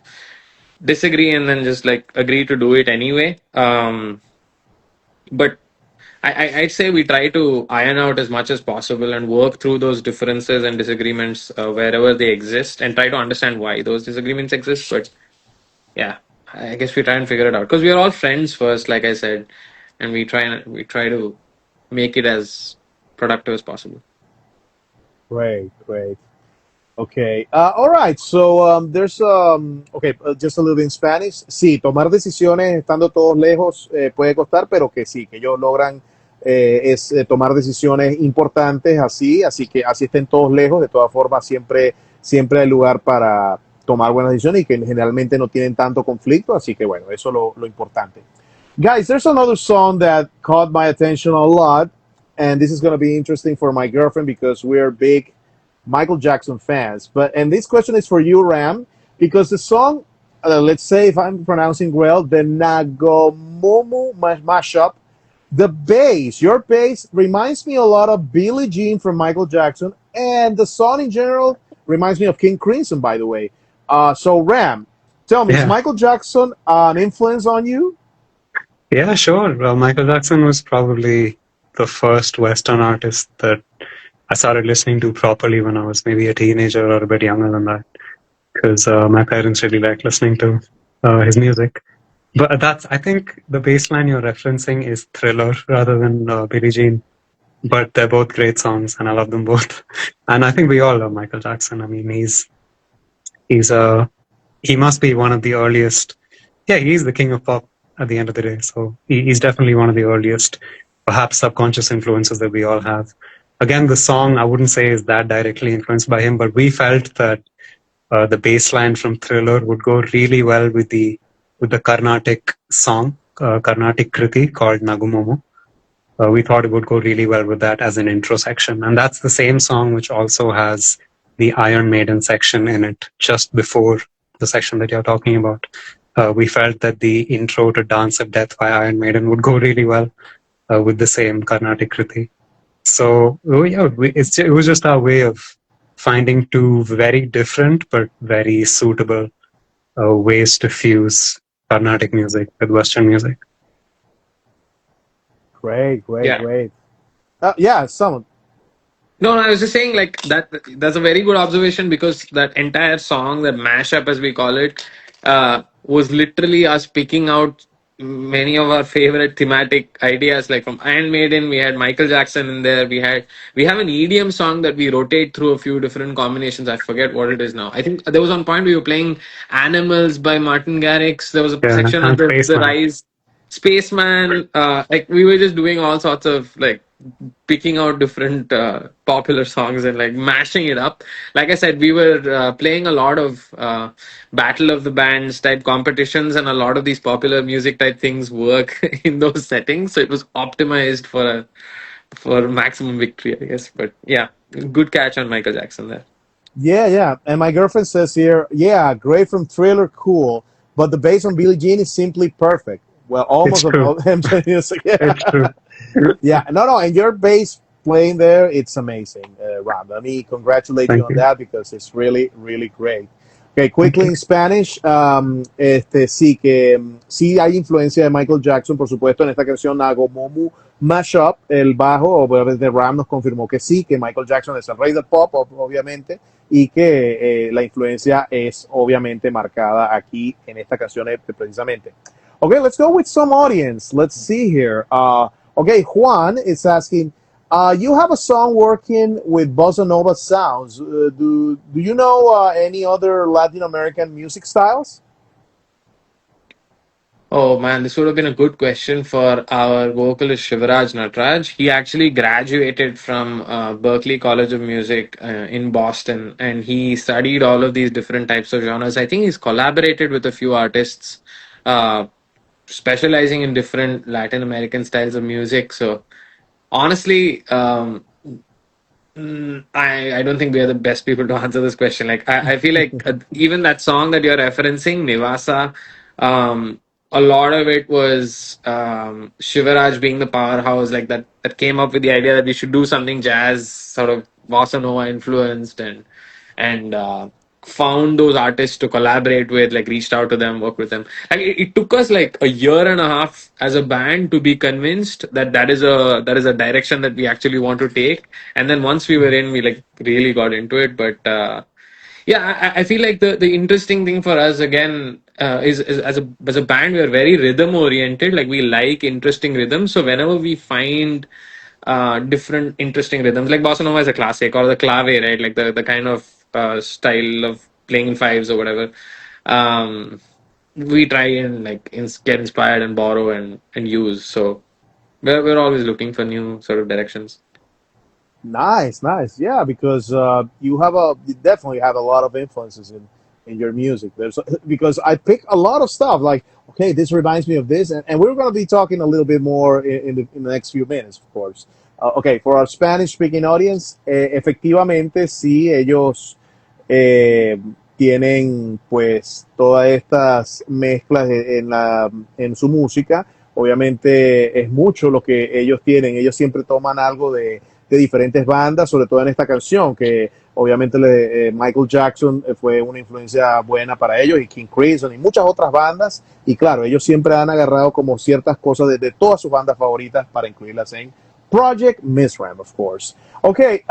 disagree and then just like agree to do it anyway. But I'd say we try to iron out as much as possible and work through those differences and disagreements wherever they exist and try to understand why those disagreements exist. But yeah, I guess we try and figure it out because we are all friends first, like I said, and we try to make it as productive as possible. Great, great. Okay. All right. So there's okay, just a little bit in Spanish. Sí, tomar decisiones estando todos lejos puede costar, pero que sí, que ellos logran tomar decisiones importantes así que así estén todos lejos. De todas formas, siempre hay lugar para tomar buenas decisiones y que generalmente no tienen tanto conflicto. Así que bueno, eso es lo importante. Guys, there's another song that caught my attention a lot, and this is going to be interesting for my girlfriend because we're big Michael Jackson fans. And this question is for you, Ram, because the song, let's say if I'm pronouncing well, the Nagomomu mashup, the bass, your bass reminds me a lot of Billie Jean from Michael Jackson, and the song in general reminds me of King Crimson, by the way. So Ram, tell me, is Yeah. Michael Jackson an influence on you? Yeah, sure. Well, Michael Jackson was probably the first Western artist that I started listening to properly when I was maybe a teenager or a bit younger than that, because my parents really liked listening to his music. But I think the bass line you're referencing is Thriller rather than Billie Jean. But they're both great songs, and I love them both. And I think we all love Michael Jackson. I mean, he must be one of the earliest. Yeah, he's the king of pop at the end of the day. So he's definitely one of the earliest, perhaps subconscious influences that we all have. Again, the song I wouldn't say is that directly influenced by him, but we felt that the bass line from Thriller would go really well with the Carnatic song, Carnatic Kriti called Nagumomo. We thought it would go really well with that as an intro section. And that's the same song which also has the Iron Maiden section in it just before the section that you're talking about. We felt that the intro to Dance of Death by Iron Maiden would go really well with the same Carnatic Kriti. So yeah, it was just our way of finding two very different but very suitable ways to fuse Carnatic music with Western music. Great, great, Yeah. great. Yeah, someone. No, I was just saying like that. That's a very good observation because that entire song, that mashup as we call it, was literally us picking out many of our favorite thematic ideas, like from Iron Maiden. We had Michael Jackson in there. We have an EDM song that we rotate through a few different combinations. I forget what it is now. I think there was one point we were playing Animals by Martin Garrix. There was a Yeah, section of and the Spaceman. Rise, Spaceman. Like we were just doing all sorts of like picking out different popular songs and like mashing it up. Like I said, we were playing a lot of battle of the bands type competitions, and a lot of these popular music type things work in those settings. So it was optimized for maximum victory, I guess. But yeah, good catch on Michael Jackson there. Yeah. And my girlfriend says here, yeah, great from Thriller, cool, but the bass on Billie Jean is simply perfect. Well, It's almost true. of MJ music. It's Yeah. true. Yeah, no, and your bass playing there, it's amazing, Ram. Let me congratulate you Thank on you. that because it's really, really great. Okay, Thank quickly you. in Spanish, sí hay influencia de Michael Jackson, por supuesto, en esta canción Nago Momu Mashup, el bajo, obviamente Ram nos confirmó que sí, que Michael Jackson es el rey del pop, obviamente, y que la influencia es obviamente marcada aquí en esta canción precisamente. Okay, let's go with some audience. Let's see here. Okay, Juan is asking, you have a song working with bossa nova sounds. Do you know any other Latin American music styles? Oh man, this would have been a good question for our vocalist Shivaraj Natraj. He actually graduated from Berklee College of Music in Boston, and he studied all of these different types of genres. I think he's collaborated with a few artists, uh, specializing in different Latin American styles of music. So honestly, I don't think we are the best people to answer this question. Like I feel like even that song that you're referencing, Nivasa, a lot of it was Shivaraj being the powerhouse, like that came up with the idea that we should do something jazz, sort of bossa nova influenced, and found those artists to collaborate with, like reached out to them, worked with them. And it took us like a year and a half as a band to be convinced that that is a direction that we actually want to take. And then once we were in, we like really got into it. But yeah, I feel like the interesting thing for us again is as a band we are very rhythm oriented. Like we like interesting rhythms. So whenever we find different interesting rhythms, like bossa nova is a classic, or the clave, right? Like the kind of style of playing in fives or whatever. Um, we try and like get inspired and borrow and use. So we're always looking for new sort of directions. Nice. Yeah, because you definitely have a lot of influences in your music. There's because I pick a lot of stuff like, okay, this reminds me of this, and we're going to be talking a little bit more in the next few minutes, of course. Okay, for our Spanish speaking audience, efectivamente, sí, ellos eh, tienen pues todas estas mezclas en su música. Obviamente es mucho lo que ellos tienen. Ellos siempre toman algo de diferentes bandas, sobre todo en esta canción, que obviamente Michael Jackson fue una influencia buena para ellos, y King Crimson y muchas otras bandas. Y claro, ellos siempre han agarrado como ciertas cosas de todas sus bandas favoritas para incluirlas en Project Mishram, of course. Okay,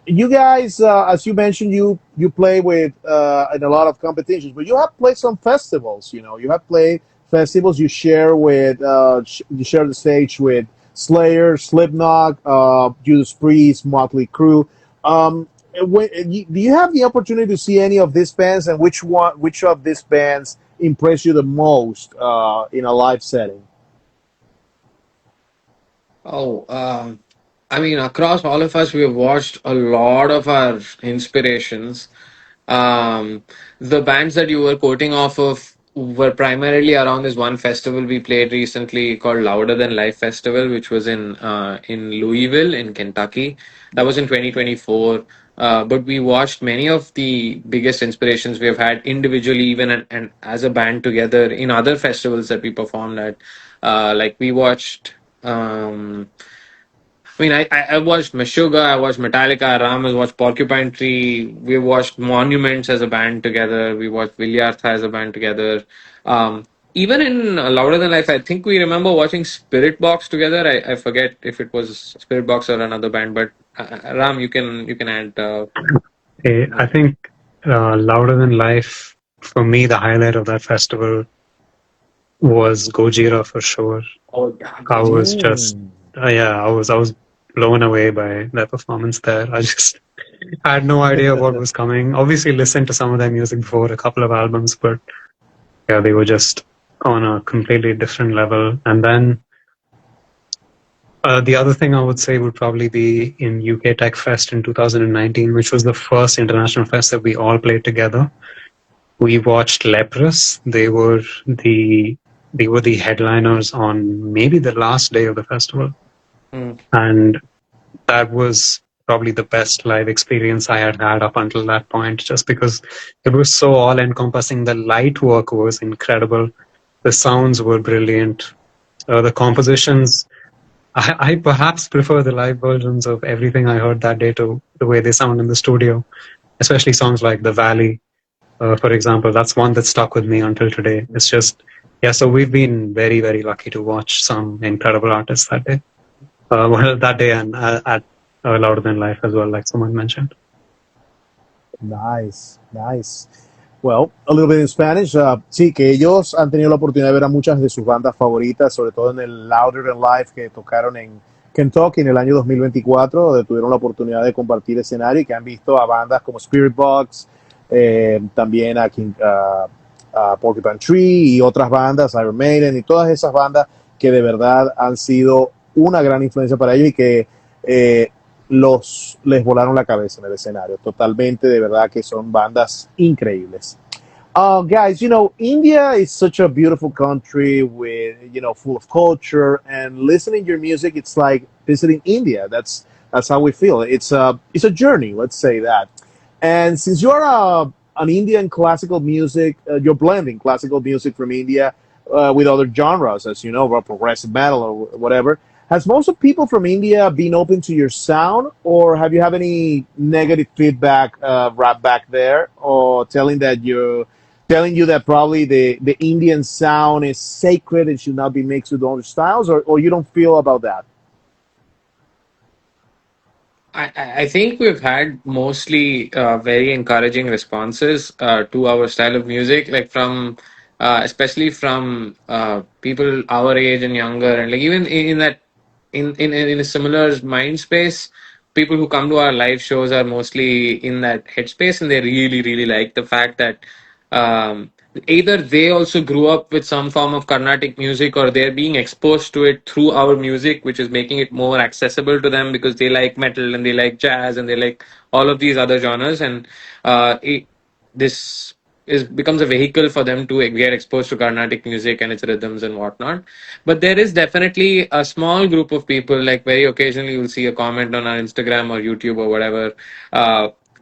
you guys, as you mentioned, you play with in a lot of competitions, but you have played some festivals. You know, you have played festivals. You share with you share the stage with Slayer, Slipknot, Judas Priest, Motley Crue. Do you have the opportunity to see any of these bands, and which of these bands impress you the most in a live setting? Oh, I mean, across all of us, we have watched a lot of our inspirations. Um, the bands that you were quoting off of were primarily around this one festival we played recently called Louder Than Life Festival, which was in Louisville, in Kentucky. That was in 2024. But we watched many of the biggest inspirations we have had individually, even and as a band together in other festivals that we performed at. Like we watched. I mean, I watched Meshuggah, I watched Metallica, Ram has watched Porcupine Tree. We watched Monuments as a band together. We watched Vilyartha as a band together. Even in Louder Than Life, I think we remember watching Spirit Box together. I forget if it was Spirit Box or another band, but Ram, you can add. I think Louder Than Life, for me, the highlight of that festival was Gojira for sure. Oh, yeah. I was just, I was blown away by their performance there. I had no idea what was coming. Obviously, listened to some of their music before, a couple of albums, but yeah, they were just on a completely different level. And then the other thing I would say would probably be in UK Tech Fest in 2019, which was the first international fest that we all played together. We watched Leprous. They were the headliners on maybe the last day of the festival. And that was probably the best live experience I had up until that point, just because it was so all-encompassing. The light work was incredible. The sounds were brilliant. The compositions, I perhaps prefer the live versions of everything I heard that day to the way they sound in the studio, especially songs like The Valley, for example. That's one that stuck with me until today. It's just, so we've been very, very lucky to watch some incredible artists that day. That day and at Louder Than Life as well, like someone mentioned. Nice. Well, a little bit in Spanish. Sí, que ellos han tenido la oportunidad de ver a muchas de sus bandas favoritas, sobre todo en el Louder Than Life que tocaron en Kentucky en el año 2024, donde tuvieron la oportunidad de compartir escenario y que han visto a bandas como Spirit Box, también a Porcupine Tree y otras bandas, Iron Maiden y todas esas bandas que de verdad han sido una gran influencia para ellos y que les volaron la cabeza en el escenario. Totalmente, de verdad que son bandas increíbles. Guys, India is such a beautiful country with, full of culture, and listening to your music, it's like visiting India. That's how we feel. It's a journey, let's say that. And since you're an Indian classical music, you're blending classical music from India with other genres, as you know, progressive metal or whatever. Has most of people from India been open to your sound, or have you have any negative feedback right back there, or telling you that probably the Indian sound is sacred and should not be mixed with other styles, or you don't feel about that? I think we've had mostly very encouraging responses to our style of music, like from especially from people our age and younger, and like even in that in a similar mind space, people who come to our live shows are mostly in that headspace, and they really like the fact that um, either they also grew up with some form of Carnatic music, or they're being exposed to it through our music, which is making it more accessible to them because they like metal and they like jazz and they like all of these other genres, and this becomes a vehicle for them to get exposed to Carnatic music and its rhythms and whatnot. But there is definitely a small group of people, like very occasionally you'll see a comment on our Instagram or YouTube or whatever,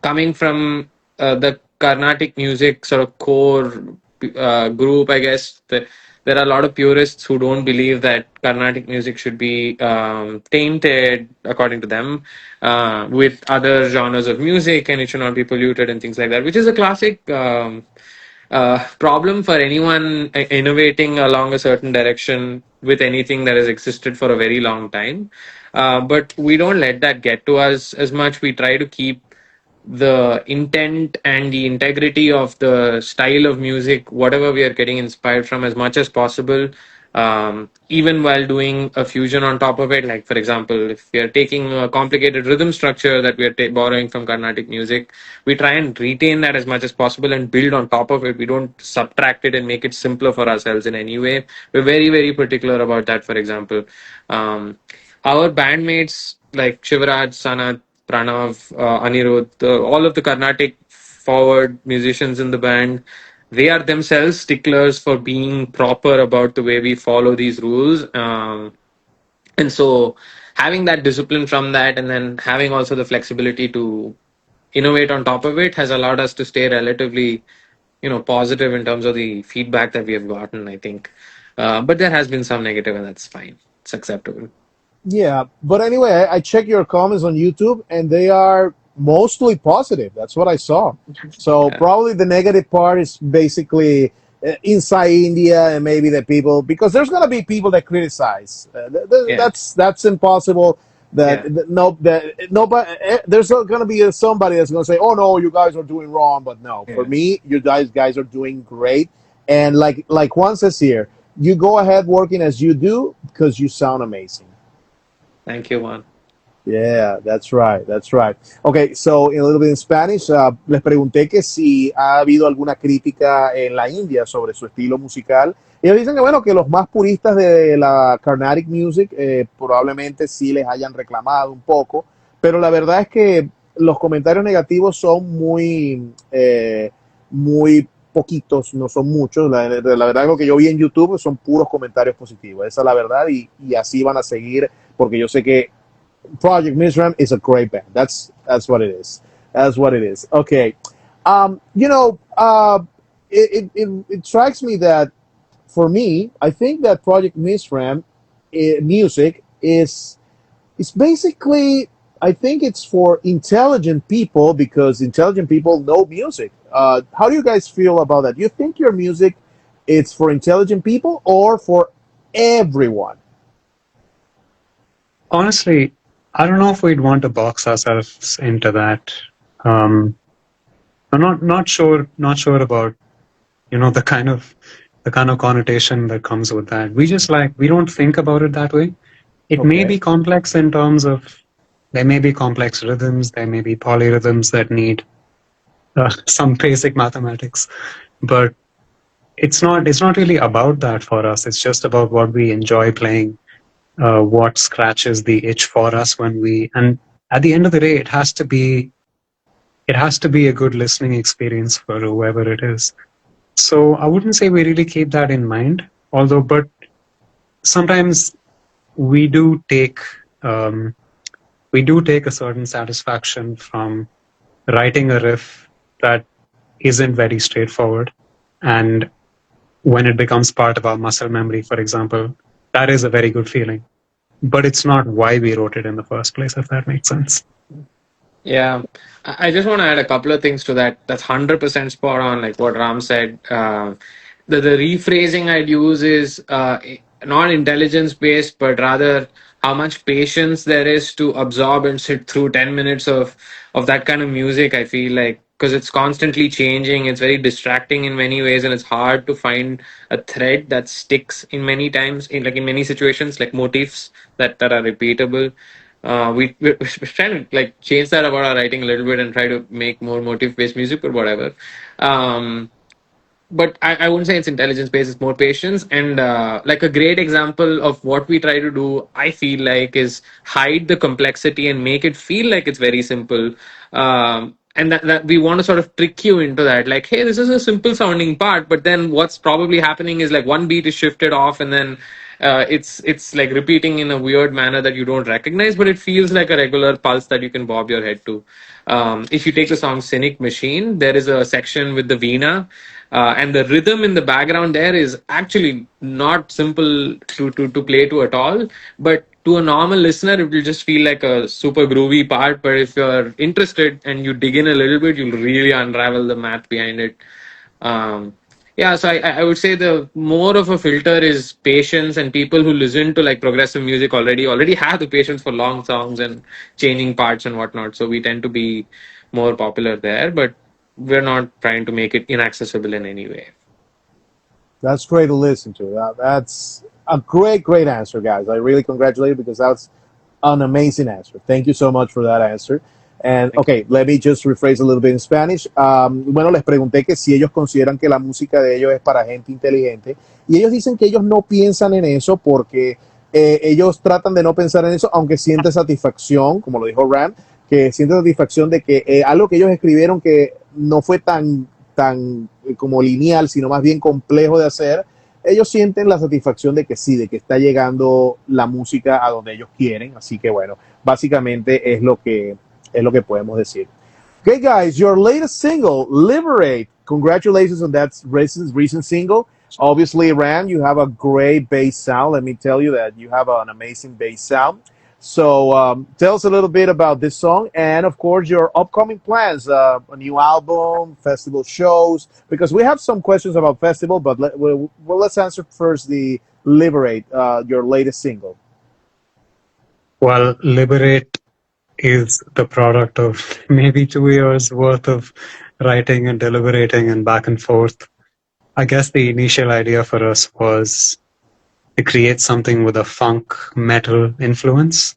coming from the Carnatic music sort of core group, I guess. There are a lot of purists who don't believe that Carnatic music should be tainted, according to them, with other genres of music, and it should not be polluted and things like that, which is a classic problem for anyone innovating along a certain direction with anything that has existed for a very long time. But we don't let that get to us as much. We try to keep the intent and the integrity of the style of music, whatever we are getting inspired from, as much as possible, even while doing a fusion on top of it. Like, for example, if we are taking a complicated rhythm structure that we are borrowing from Carnatic music, we try and retain that as much as possible and build on top of it. We don't subtract it and make it simpler for ourselves in any way. We're very particular about that, for example. Our bandmates like Shivaraj, Sanat, Pranav, Anirudh, all of the Carnatic forward musicians in the band, they are themselves sticklers for being proper about the way we follow these rules. And so having that discipline from that, and then having also the flexibility to innovate on top of it, has allowed us to stay relatively, positive in terms of the feedback that we have gotten, I think. But there has been some negative, and that's fine. It's acceptable. Yeah, but anyway, I check your comments on YouTube, and they are mostly positive. That's what I saw. So Yeah. probably the negative part is basically inside India, and maybe the people, because there's gonna be people that criticize. Yeah. That's impossible. Yeah. Nobody. There's gonna be somebody that's gonna say, "Oh no, you guys are doing wrong." But no, for Yeah. me, you guys are doing great. And like Juan says here, you go ahead working as you do because you sound amazing. Thank you, Juan. Yeah, that's right, that's right. Okay, so in a little bit in Spanish, les pregunté que si ha habido alguna crítica en la India sobre su estilo musical. Y ellos dicen que, bueno, que los más puristas de la Carnatic Music probablemente sí les hayan reclamado un poco, pero la verdad es que los comentarios negativos son muy poquitos, no son muchos. La verdad, lo que yo vi en YouTube son puros comentarios positivos. Esa es la verdad y así van a seguir, porque yo sé que Project Mishram is a great band. That's what it is. That's what it is. Okay. It strikes me that for me, I think that Project Mishram music is basically, I think it's for intelligent people because intelligent people know music. How do you guys feel about that? Do you think your music is for intelligent people or for everyone? Honestly, I don't know if we'd want to box ourselves into that. I'm not sure about the kind of connotation that comes with that. We don't think about it that way. It may be complex in terms of there may be complex rhythms, there may be polyrhythms that need some basic mathematics, but it's not really about that for us. It's just about what we enjoy playing. What scratches the itch for us and at the end of the day, it has to be a good listening experience for whoever it is. So I wouldn't say we really keep that in mind, but sometimes we do take a certain satisfaction from writing a riff that isn't very straightforward, and when it becomes part of our muscle memory, for example, that is a very good feeling. But it's not why we wrote it in the first place, if that makes sense. Yeah, I just want to add a couple of things to that. That's 100% spot on, like what Ram said. The rephrasing I'd use is not intelligence based, but rather how much patience there is to absorb and sit through 10 minutes of that kind of music. I feel like because it's constantly changing, it's very distracting in many ways, and it's hard to find a thread that sticks in many times, in many situations, like motifs that are repeatable. We're trying to like change that about our writing a little bit and try to make more motive based music or whatever. But I wouldn't say it's intelligence based, it's more patience. And like a great example of what we try to do, I feel like, is hide the complexity and make it feel like it's very simple. And that we want to sort of trick you into that, like, hey, this is a simple sounding part, but then what's probably happening is like one beat is shifted off, and then it's like repeating in a weird manner that you don't recognize, but it feels like a regular pulse that you can bob your head to. If you take the song Cynic Machine, there is a section with the Veena, and the rhythm in the background there is actually not simple to play to at all. But to a normal listener, it will just feel like a super groovy part. But if you're interested and you dig in a little bit, you'll really unravel the math behind it. Yeah, so I would say the more of a filter is patience, and people who listen to like progressive music already have the patience for long songs and changing parts and whatnot. So we tend to be more popular there, but we're not trying to make it inaccessible in any way. That's great to listen to. That's a great answer, guys. I really congratulate you because that's an amazing answer. Thank you so much for that answer. And okay, let me just rephrase a little bit in Spanish. Bueno, les pregunté que si ellos consideran que la música de ellos es para gente inteligente y ellos dicen que ellos no piensan en eso porque ellos tratan de no pensar en eso, aunque sienten satisfacción, como lo dijo Ram, que sienten satisfacción de que algo que ellos escribieron que no fue tan como lineal, sino más bien complejo de hacer, ellos sienten la satisfacción de que sí, de que está llegando la música a donde ellos quieren. Así que bueno, básicamente es lo que podemos decir. Okay, guys, your latest single, Liberate. Congratulations on that recent single. Obviously, Ram, you have a great bass sound. Let me tell you that you have an amazing bass sound. So tell us a little bit about this song and, of course, your upcoming plans, a new album, festival shows, because we have some questions about festival, but let's answer first the Liberate, your latest single. Well, Liberate is the product of maybe 2 years worth of writing and deliberating and back and forth. I guess the initial idea for us was to create something with a funk metal influence.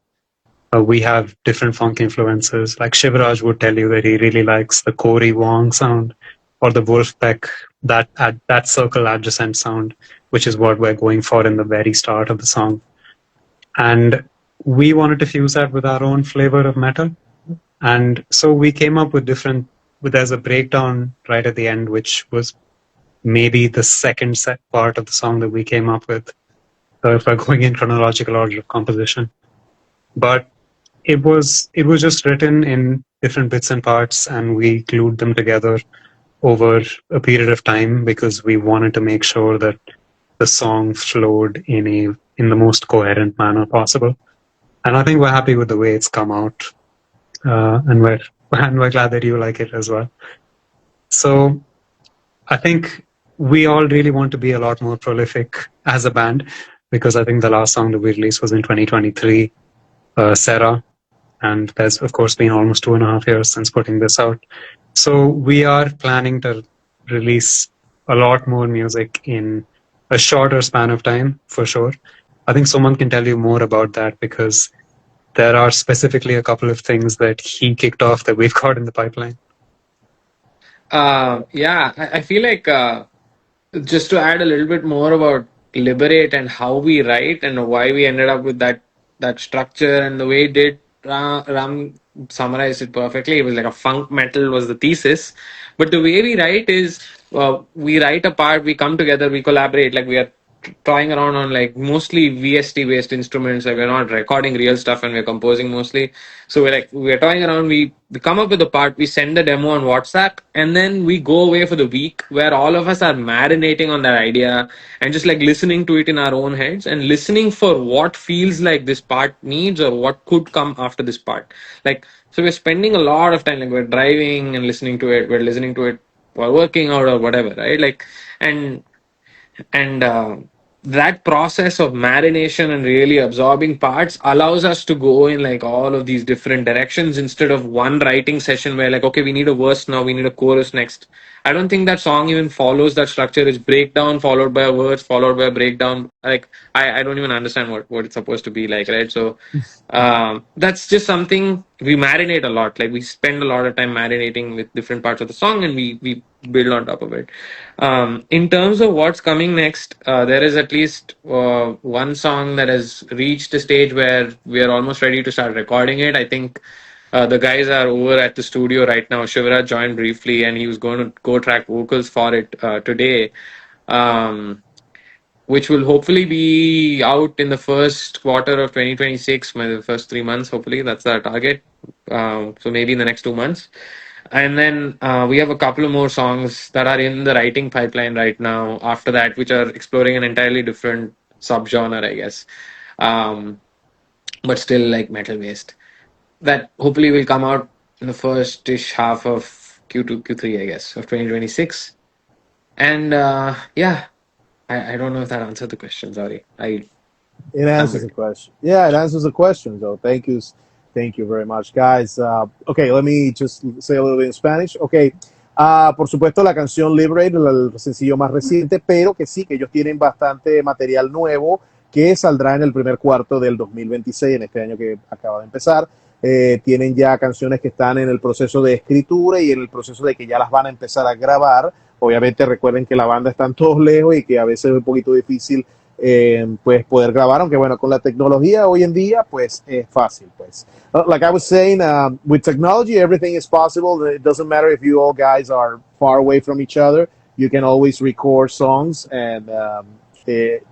We have different funk influences. Like Shivaraj would tell you that he really likes the Cory Wong sound or the Wolfpack, that circle adjacent sound, which is what we're going for in the very start of the song. And we wanted to fuse that with our own flavor of metal. And so we came up with there's a breakdown right at the end, which was maybe the second set part of the song that we came up with. So if we're going in chronological order of composition. But it was just written in different bits and parts, and we glued them together over a period of time because we wanted to make sure that the song flowed in the most coherent manner possible. And I think we're happy with the way it's come out, and we're glad that you like it as well. So I think we all really want to be a lot more prolific as a band, because I think the last song that we released was in 2023, Sarah. And there's, of course, been almost 2.5 years since putting this out. So we are planning to release a lot more music in a shorter span of time, for sure. I think Sumant can tell you more about that, because there are specifically a couple of things that he kicked off that we've got in the pipeline. I feel like just to add a little bit more about Liberate and how we write and why we ended up with that structure and the way it did. Ram summarized it perfectly. It was like a funk metal was the thesis, but the way we write is we write a part, we come together, we collaborate. Like we are toying around on like mostly VST based instruments. Like we're not recording real stuff and we're composing mostly. So we're toying around. We come up with the part, we send the demo on WhatsApp, and then we go away for the week where all of us are marinating on that idea and just like listening to it in our own heads and listening for what feels like this part needs or what could come after this part. Like so we're spending a lot of time, like we're driving and listening to it, we're listening to it while working out or whatever, right? Like and that process of marination and really absorbing parts allows us to go in like all of these different directions instead of one writing session where like, okay, we need a verse now, we need a chorus next. I don't think that song even follows that structure. It's breakdown followed by a verse followed by a breakdown. Like I don't even understand what it's supposed to be like, right? So that's just something we marinate a lot. Like we spend a lot of time marinating with different parts of the song, and we build on top of it. In terms of what's coming next, there is at least one song that has reached a stage where we are almost ready to start recording it. I think the guys are over at the studio right now. Shivaraj joined briefly, and he was going to go track vocals for it today. Which will hopefully be out in the first quarter of 2026, the first 3 months, hopefully. That's our target. So maybe in the next 2 months. And then we have a couple of more songs that are in the writing pipeline right now after that, which are exploring an entirely different subgenre, I guess. But still like metal based. That hopefully will come out in the first-ish half of Q2, Q3, I guess, of 2026. And I don't know if that answered the question. Sorry. It I'm answers good. the question. Yeah, it answers the question, though. Thank you very much, guys. Okay, let me just say a little bit in Spanish. Okay, por supuesto, la canción Liberate, el sencillo más reciente, pero que sí, que ellos tienen bastante material nuevo que saldrá en el primer cuarto del 2026, en este año que acaba de empezar. Tienen ya canciones que están en el proceso de escritura y en el proceso de que ya las van a empezar a grabar. Obviamente recuerden que la banda está todos lejos y que a veces es un poquito difícil pues poder grabar, aunque bueno, con la tecnología hoy en día pues es fácil pues. Like I was saying, with technology everything is possible. It doesn't matter if you all guys are far away from each other, you can always record songs and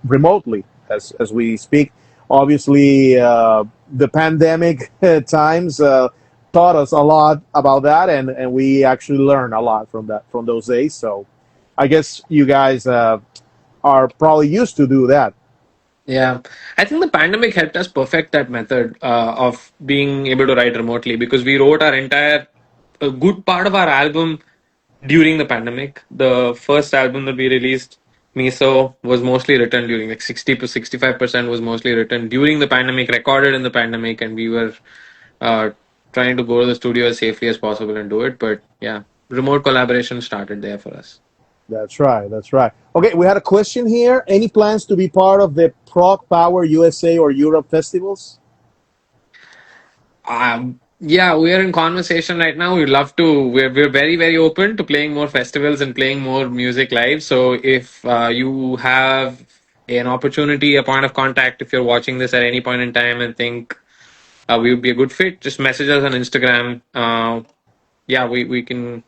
remotely as we speak. Obviously the pandemic times taught us a lot about that, and we actually learned a lot from those days. So I guess you guys are probably used to do that. Yeah, I think the pandemic helped us perfect that method of being able to write remotely because we wrote a good part of our album during the pandemic. The first album that we released, Miso, was mostly written during like 60 to 65% was mostly written during the pandemic, recorded in the pandemic, and we were uh, trying to go to the studio as safely as possible and do it. But yeah, remote collaboration started there for us. That's right. That's right. Okay, we had a question here. Any plans to be part of the Prog Power USA or Europe festivals? Yeah, we are in conversation right now. We'd love to. We're very very open to playing more festivals and playing more music live. So if you have an opportunity, a point of contact, if you're watching this at any point in time and think we would be a good fit, just message us on Instagram. Yeah, we can.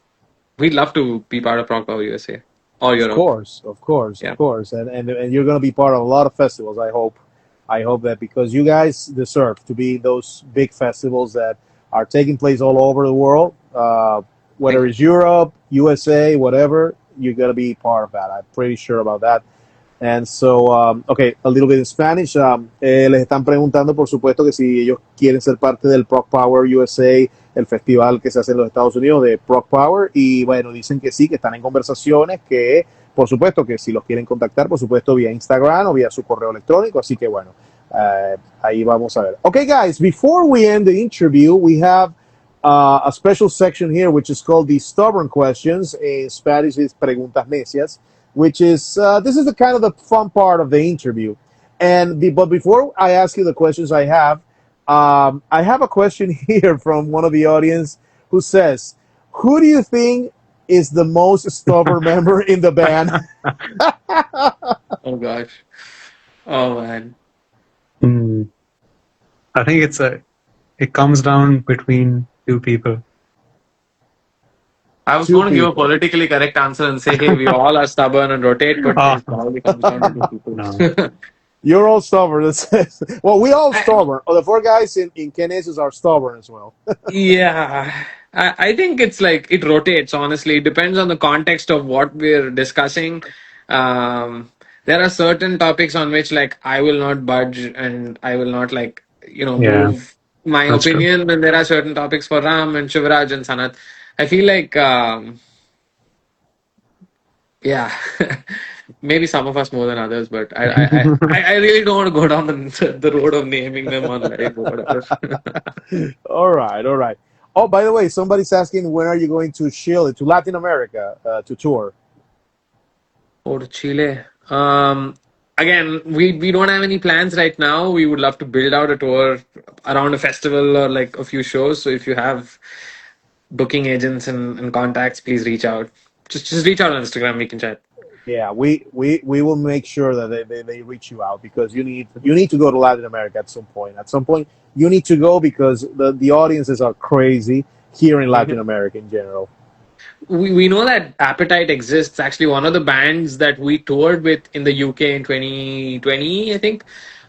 We'd love to be part of Rock Power USA or Of Europe. course, of course, of Yeah. course, and you're going to be part of a lot of festivals. I hope that because you guys deserve to be those big festivals that are taking place all over the world, Thank whether you. it's Europe, USA, whatever, you're going to be part of that. I'm pretty sure about that. And so, okay, a little bit in Spanish. Les están preguntando, por supuesto, que si ellos quieren ser parte del Prog Power USA, el festival que se hace en los Estados Unidos de Prog Power. Y bueno, dicen que sí, que están en conversaciones, que por supuesto que si los quieren contactar, por supuesto, vía Instagram o vía su correo electrónico. Así que bueno, ahí vamos a ver. Okay, guys, before we end the interview, we have a special section here, which is called the stubborn questions. In Spanish, is preguntas necias, which is this is the kind of the fun part of the interview. But before I ask you the questions I have a question here from one of the audience who says, "Who do you think is the most stubborn member in the band?" Oh gosh. Oh man. Hmm. I think it comes down between two people. I was Two going to give a people. politically correct answer and say, hey, we all are stubborn and rotate, but Ah, it probably comes down to two people. no. You're all stubborn. Well, we all I, stubborn. Oh, the four guys in Quienes are stubborn as well. yeah, I think it's like it rotates, honestly. It depends on the context of what we're discussing. Um, there are certain topics on which, like, I will not budge and I will not, like, Yeah, move my that's true. opinion. And there are certain topics for Ram and Shivaraj and Sanat. I feel like, yeah, maybe some of us more than others, but I really don't want to go down the road of naming them on live or whatever. All right, all right. Oh, by the way, somebody's asking when are you going to Chile, to Latin America, to tour? Or to Chile. Again, we don't have any plans right now. We would love to build out a tour around a festival or like a few shows. So if you have booking agents and contacts, please reach out. Just reach out on Instagram. We can chat. Yeah, we will make sure that they reach you out because you need to go to Latin America at some point. At some point, you need to go because the audiences are crazy here in Latin Mhm. America in general. We know that Appetite exists. Actually, one of the bands that we toured with in the UK in 2020, I think,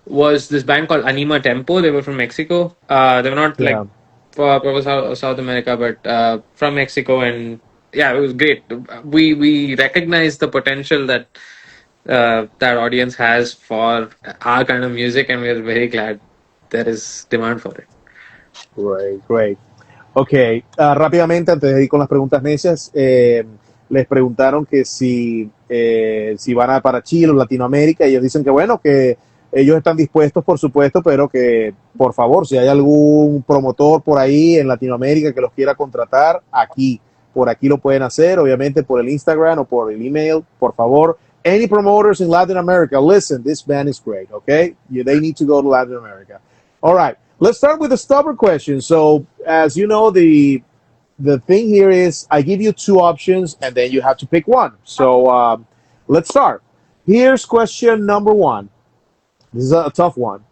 was this band called Anima Tempo. They were from Mexico. They were not like Yeah, for South America, but from Mexico. And yeah, it was great. We recognize the potential that that audience has for our kind of music, and we're very glad there is demand for it. great, great. Ok, rápidamente, antes de ir con las preguntas necias, les preguntaron que si van para Chile o Latinoamérica, y ellos dicen que bueno, que ellos están dispuestos, por supuesto, pero que por favor, si hay algún promotor por ahí en Latinoamérica que los quiera contratar, por aquí lo pueden hacer, obviamente por el Instagram o por el email, por favor. Any promoters in Latin America, listen, this band is great, okay? They need to go to Latin America. All right. Let's start with the stubborn question. So, as you know, the thing here is I give you two options and then you have to pick one. So, let's start. Here's question number one. This is a tough one.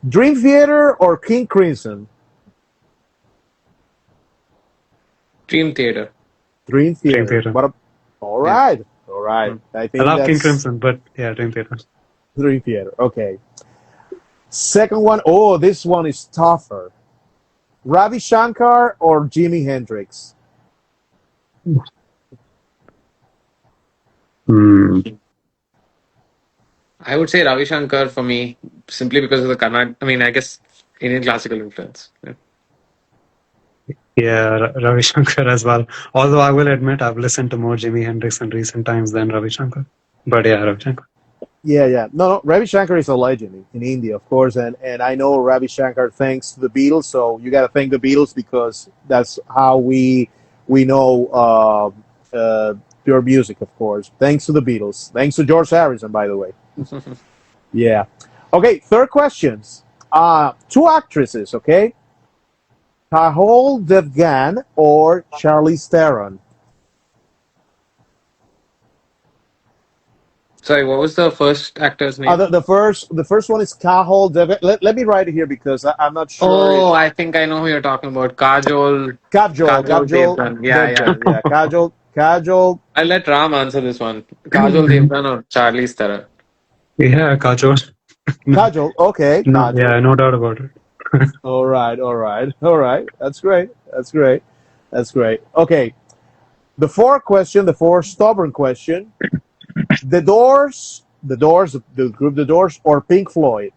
Dream Theater or King Crimson? Dream Theater. Dream Dream Theater. Theater. All Yeah. right. All right. Mm. I I think love King that's Crimson, but yeah, Dream Theater. Dream Theater. Okay. Second one. Oh, this one is tougher. Ravi Shankar or Jimi Hendrix? Hmm. I would say Ravi Shankar for me, simply because of the Karnat. I mean, I guess Indian classical influence. Yeah. Yeah, Ravi Shankar as well. Although I will admit I've listened to more Jimi Hendrix in recent times than Ravi Shankar. But yeah, Ravi Shankar. Yeah. No. Ravi Shankar is a legend in India, of course, and I know Ravi Shankar thanks to the Beatles. So you got to thank the Beatles because that's how we know pure music, of course. Thanks to the Beatles. Thanks to George Harrison, by the way. Yeah. Okay, third questions. Two actresses, okay? Tahol Devgan or Charlize Theron? Sorry, what was the first actor's name? The first one is Kahol Devgan. Let me write it here because I'm not sure. Oh, I think I know who you're talking about. Kajol Devgan. Yeah. Devgan. Yeah, Kajol. I'll let Ram answer this one. Kajol Devgan or Charlize Theron? Yeah, Kajol. Kajol. Okay, No, Kajol. yeah, no doubt about it. All right. That's great. Okay, the fourth stubborn question. The Doors, the group The Doors, or Pink Floyd?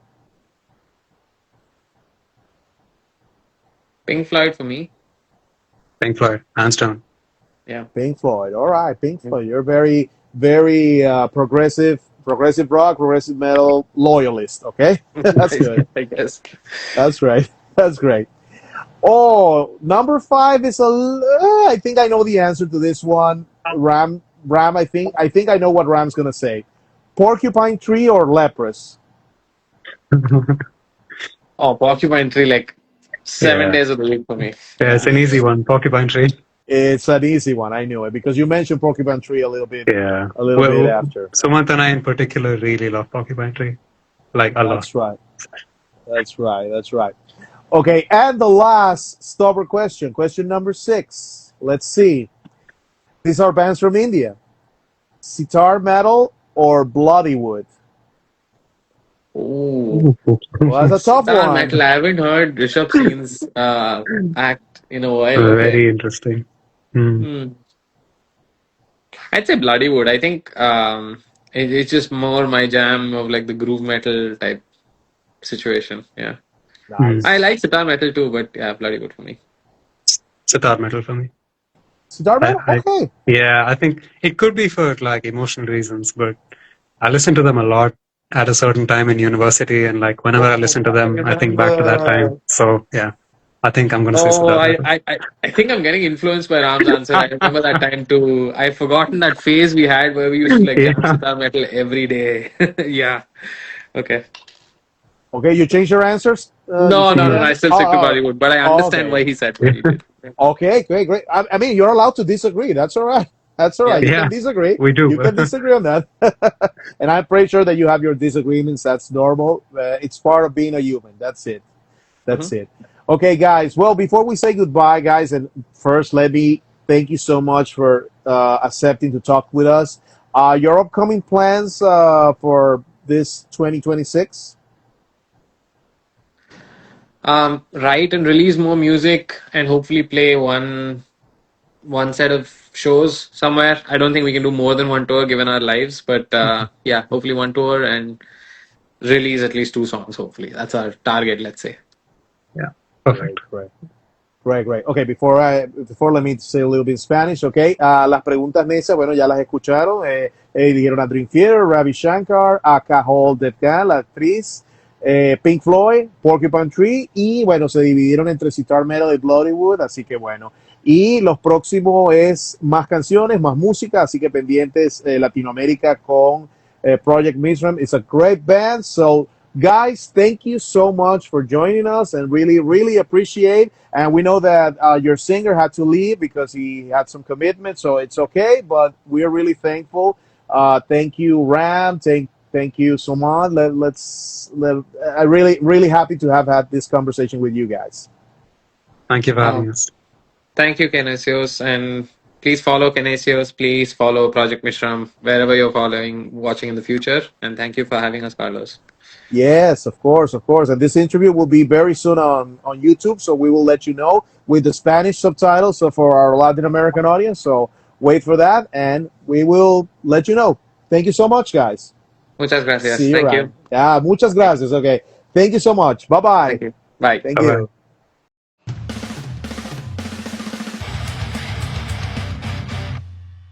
Pink Floyd for me. Pink Floyd, hands down. Yeah. Pink Floyd. All right, Pink Floyd. You're very, very progressive rock, progressive metal loyalist. Okay, that's good. I guess. That's great. That's great. Oh, number 5 is I think I know the answer to this one. Ram. I think I know what Ram's gonna say. Porcupine Tree or Leprous? Oh, Porcupine Tree, like 7 Yeah. days of the week for me. Yeah, it's an easy one. Porcupine Tree. It's an easy one. I knew it because you mentioned Porcupine Tree a little bit. Yeah. A little bit after. Summant and I in particular really love Porcupine Tree. Like a lot. That's right. Okay, and the last stubborn question number 6. Let's see. These are bands from India. Sitar metal or Bloodywood? Ooh. Well, that's a tough Sitar one. metal. I haven't heard Rishabh Singh's act in a while. Very interesting. I'd say Bloodywood. I think it's just more my jam of like the groove metal type situation. Yeah. Nice. I like sitar metal too, but yeah, Bloodywood for me. Sitar metal for me. Sitar metal? Okay. Yeah, I think it could be for like emotional reasons, but I listen to them a lot at a certain time in university, and like whenever I listen to them, I think back to that time. So yeah, I think I'm going to say sitar metal. I think I'm getting influenced by Ram's answer. I remember that time too. I've forgotten that phase we had where we used to like jam sitar metal every day. Yeah. Okay. Okay, you change your answers? No. I still stick to Bollywood, but I understand why he said what he did. Okay, great. I mean, you're allowed to disagree. That's all right. You can disagree. We do. You can disagree on that. And I'm pretty sure that you have your disagreements. That's normal. It's part of being a human. That's it. Okay, guys. Well, before we say goodbye, guys, and first, let me thank you so much for accepting to talk with us. Your upcoming plans for this 2026? Write and release more music and hopefully play one set of shows somewhere. I don't think we can do more than one tour given our lives, but yeah, hopefully one tour and release at least 2 songs. Hopefully that's our target. Let's say. Yeah, perfect. Great. Okay, before let me say a little bit in Spanish. Okay, las preguntas necias, bueno, ya las escucharon. Dijeron a Dream Theater, Ravi Shankar, a Kahol Devgan, la actriz. Pink Floyd, Porcupine Tree, y bueno, se dividieron entre Sitar Metal y Bloodywood, así que bueno. Y los próximos es más canciones, más música, así que pendientes Latinoamérica con Project Mishram. It's a great band, so guys, thank you so much for joining us and really appreciate. And we know that your singer had to leave because he had some commitment, so it's okay, but we're really thankful. Thank you, Ram. Thank you, Summant. I'm really happy to have had this conversation with you guys. Thank you for having us. Thank you, Kenesios, and please follow Kenesios. Please follow Project Mishram wherever you're watching in the future. And thank you for having us, Carlos. Yes, of course. And this interview will be very soon on YouTube, so we will let you know with the Spanish subtitles. So for our Latin American audience, so wait for that, and we will let you know. Thank you so much, guys. Muchas gracias. Thank you. Yeah, muchas gracias. Okay. Thank you so much. Bye-bye. Thank you. Bye. Thank you.